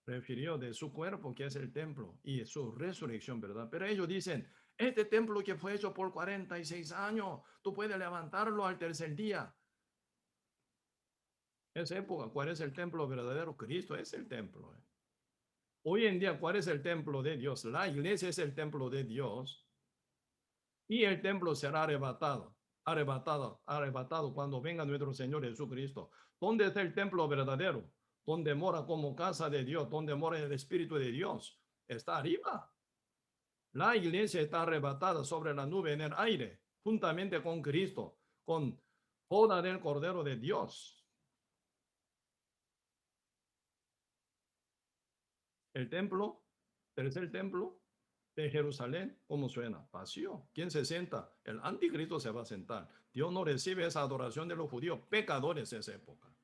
refirió de su cuerpo, que es el templo, y su resurrección, ¿verdad? Pero ellos dicen, este templo que fue hecho por 46 años, tú puedes levantarlo al tercer día. Esa época, ¿cuál es el templo verdadero? Cristo es el templo. Hoy en día, ¿cuál es el templo de Dios? La iglesia es el templo de Dios y el templo será arrebatado cuando venga nuestro Señor Jesucristo. ¿Dónde está el templo verdadero? ¿Dónde mora como casa de Dios? ¿Dónde mora el Espíritu de Dios? Está arriba. La iglesia está arrebatada sobre la nube en el aire, juntamente con Cristo, con boda del Cordero de Dios. El templo, tercer templo de Jerusalén, ¿cómo suena? Vacío. ¿Quién se sienta? El anticristo se va a sentar. Dios no recibe esa adoración de los judíos, pecadores de esa época.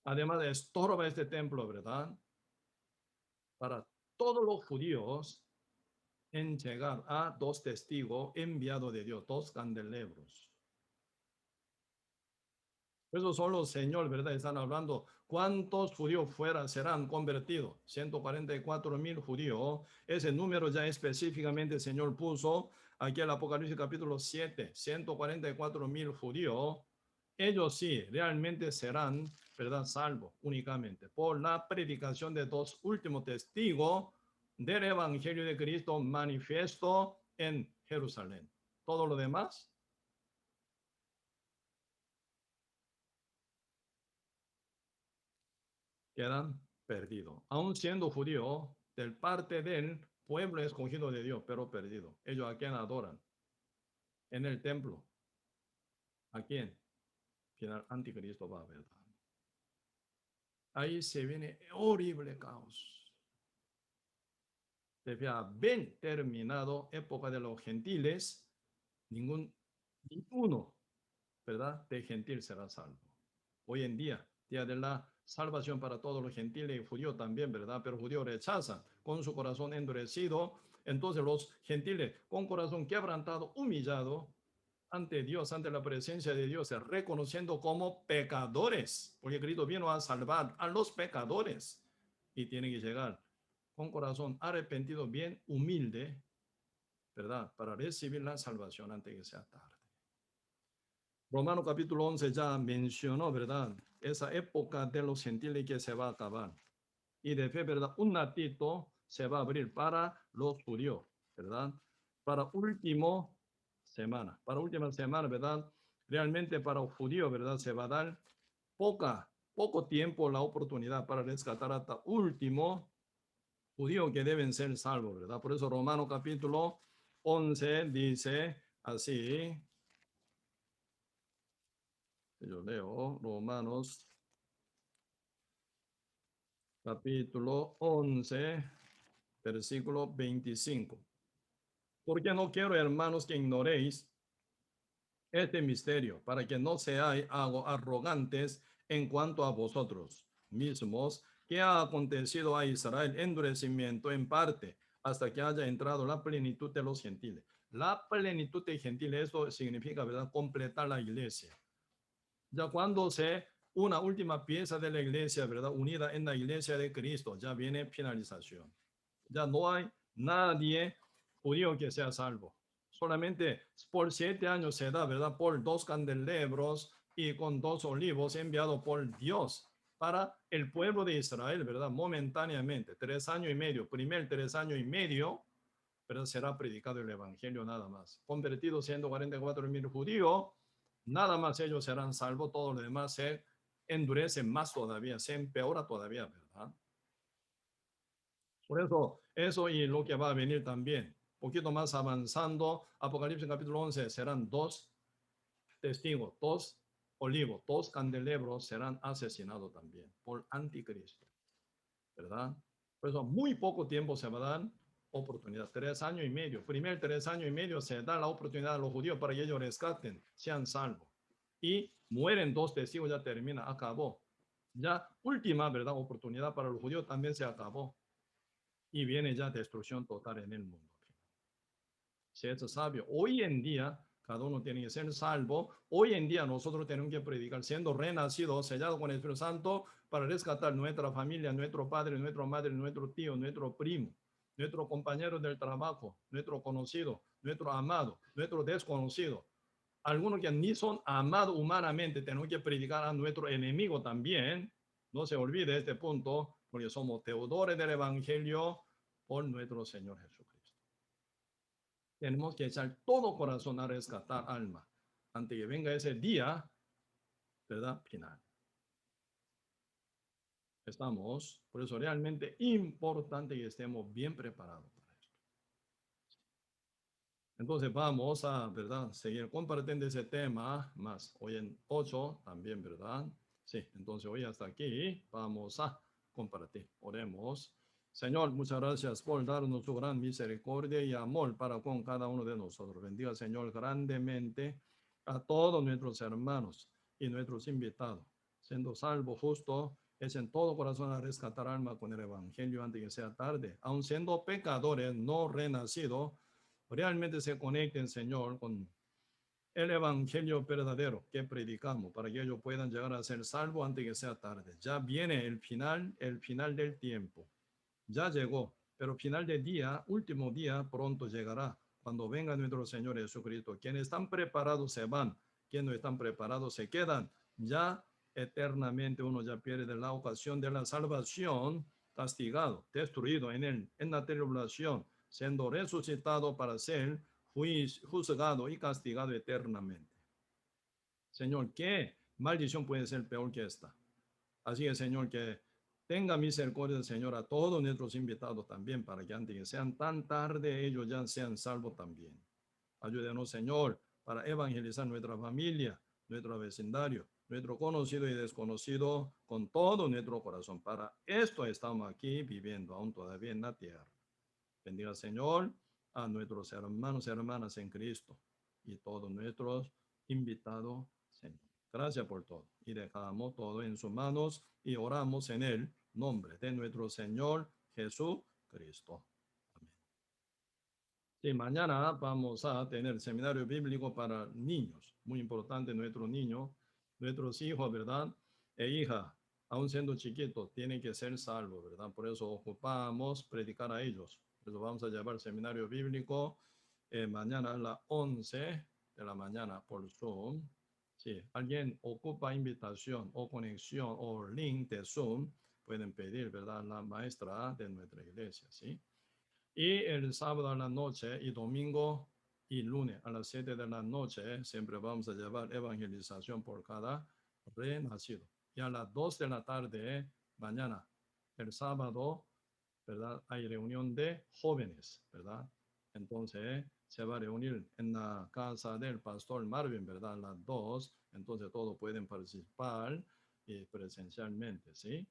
Además, estorba este templo, ¿verdad? Para todos los judíos en llegar a dos testigos enviados de Dios, dos candelebros. Esos son los Señor, ¿verdad? Están hablando. ¿Cuántos judíos fuera serán convertidos? 144.000 judíos. Ese número ya específicamente el Señor puso aquí en el Apocalipsis capítulo 7. 144.000 judíos. Ellos sí, realmente serán, ¿verdad? Salvos únicamente por la predicación de dos últimos testigos del Evangelio de Cristo manifiesto en Jerusalén. Todo lo demás quedan perdidos. Aún siendo judío, del parte del pueblo escogido de Dios, pero perdido. Ellos a quién adoran en el templo. ¿A quién? Final anticristo va a ver. Ahí se viene horrible caos. Debía haber terminado época de los gentiles. Ninguno, ¿verdad? De gentil será salvo. Hoy en día de la salvación para todos los gentiles y judíos también, ¿verdad? Pero judíos rechazan con su corazón endurecido. Entonces los gentiles con corazón quebrantado, humillado ante Dios, ante la presencia de Dios, reconociendo como pecadores, porque Cristo vino a salvar a los pecadores y tiene que llegar con corazón arrepentido, bien humilde, ¿verdad? Para recibir la salvación antes que sea tarde. Romano capítulo 11 ya mencionó, ¿verdad? Esa época de los gentiles que se va a acabar. Y de fe, ¿verdad? Un ratito se va a abrir para los judíos, ¿verdad? Para última semana, ¿verdad? Realmente para los judíos, ¿verdad? Se va a dar poco tiempo la oportunidad para rescatar hasta último judío que deben ser salvos, ¿verdad? Por eso Romano capítulo 11 dice así, yo leo Romanos capítulo 11, versículo 25. Porque no quiero, hermanos, que ignoréis este misterio, para que no seáis arrogantes en cuanto a vosotros mismos, que ha acontecido a Israel endurecimiento en parte, hasta que haya entrado la plenitud de los gentiles. La plenitud de gentiles, eso significa, ¿verdad?, completar la iglesia. Ya cuando una última pieza de la iglesia, ¿verdad?, unida en la iglesia de Cristo, ya viene finalización. Ya no hay nadie judío que sea salvo. Solamente por 7 años se da, ¿verdad?, por 2 candelabros y con 2 olivos enviados por Dios para el pueblo de Israel, ¿verdad? Momentáneamente, 3 años y medio, primer 3 años y medio, ¿verdad? Será predicado el evangelio nada más. Convertidos 144,000 judíos, nada más ellos serán salvos, todo lo demás se endurece más todavía, se empeora todavía, ¿verdad? Por eso y lo que va a venir también. Poquito más avanzando, Apocalipsis capítulo 11, serán 2 testigos, 2 olivos, 2 candelabros serán asesinados también por anticristo, ¿verdad? Por eso muy poco tiempo se va a dar oportunidad, 3 años y medio. Primer 3 años y medio se da la oportunidad a los judíos para que ellos rescaten, sean salvos. Y mueren 2 testigos, ya termina, acabó. Ya última, ¿verdad?, oportunidad para los judíos también se acabó. Y viene ya destrucción total en el mundo. Si es sabio, hoy en día cada uno tiene que ser salvo. Hoy en día nosotros tenemos que predicar siendo renacidos, sellados con el Espíritu Santo para rescatar nuestra familia, nuestro padre, nuestra madre, nuestro tío, nuestro primo, nuestro compañero del trabajo, nuestro conocido, nuestro amado, nuestro desconocido. Algunos que ni son amados humanamente, tenemos que predicar a nuestro enemigo también. No se olvide este punto, porque somos deudores del Evangelio por nuestro Señor Jesucristo. Tenemos que echar todo corazón a rescatar alma antes que venga ese día, ¿verdad?, final. Estamos, por eso realmente importante que estemos bien preparados para esto. Entonces vamos a, ¿verdad?, seguir compartiendo ese tema más. Hoy en 8 también, ¿verdad? Sí, entonces hoy hasta aquí vamos a compartir. Oremos. Señor, muchas gracias por darnos su gran misericordia y amor para con cada uno de nosotros. Bendiga, Señor, grandemente a todos nuestros hermanos y nuestros invitados. Siendo salvo, justo, es en todo corazón a rescatar alma con el Evangelio antes que sea tarde. Aun siendo pecadores, no renacidos, realmente se conecten, Señor, con el evangelio verdadero que predicamos para que ellos puedan llegar a ser salvos antes que sea tarde. Ya viene el final del tiempo. Ya llegó, pero final del día, último día, pronto llegará. Cuando venga nuestro Señor Jesucristo, quienes están preparados se van, quienes no están preparados se quedan. Ya eternamente uno ya pierde la ocasión de la salvación, castigado, destruido en la tribulación, siendo resucitado para ser juzgado y castigado eternamente. Señor, ¿qué maldición puede ser peor que esta? Así que, Señor, que tenga misericordia, Señor, a todos nuestros invitados también, para que antes que sean tan tarde, ellos ya sean salvos también. Ayúdenos, Señor, para evangelizar nuestra familia, nuestro vecindario, nuestro conocido y desconocido con todo nuestro corazón. Para esto estamos aquí viviendo aún todavía en la tierra. Bendiga, Señor, a nuestros hermanos y hermanas en Cristo y todos nuestros invitados, Señor. Gracias por todo. Y dejamos todo en sus manos y oramos en el nombre de nuestro Señor Jesucristo. Amén. Sí, mañana vamos a tener seminario bíblico para niños. Muy importante nuestros niños, nuestros hijos, ¿verdad? E hijas. aun siendo chiquitos, tienen que ser salvos, ¿verdad? Por eso ocupamos predicar a ellos. Por eso vamos a llevar seminario bíblico mañana a las 11 de la mañana por Zoom. Si alguien ocupa invitación o conexión o link de Zoom, pueden pedir, ¿verdad? La maestra de nuestra iglesia, ¿sí? Y el sábado a la noche y domingo y lunes a las 7 de la noche siempre vamos a llevar evangelización por cada renacido. Y a las 2 de la tarde, mañana, el sábado, ¿verdad? Hay reunión de jóvenes, ¿verdad? Entonces se va a reunir en la casa del pastor Marvin, ¿verdad? A las 2, entonces todos pueden participar presencialmente, ¿sí?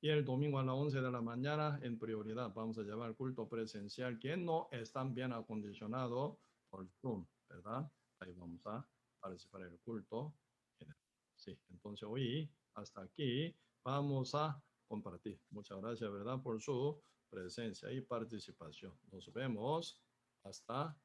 Y el domingo a las 11 de la mañana, en prioridad, vamos a llevar culto presencial que no están bien acondicionados por Zoom, ¿verdad? Ahí vamos a participar en el culto. Sí, entonces hoy hasta aquí vamos a compartir. Muchas gracias, ¿verdad? Por su presencia y participación. Nos vemos hasta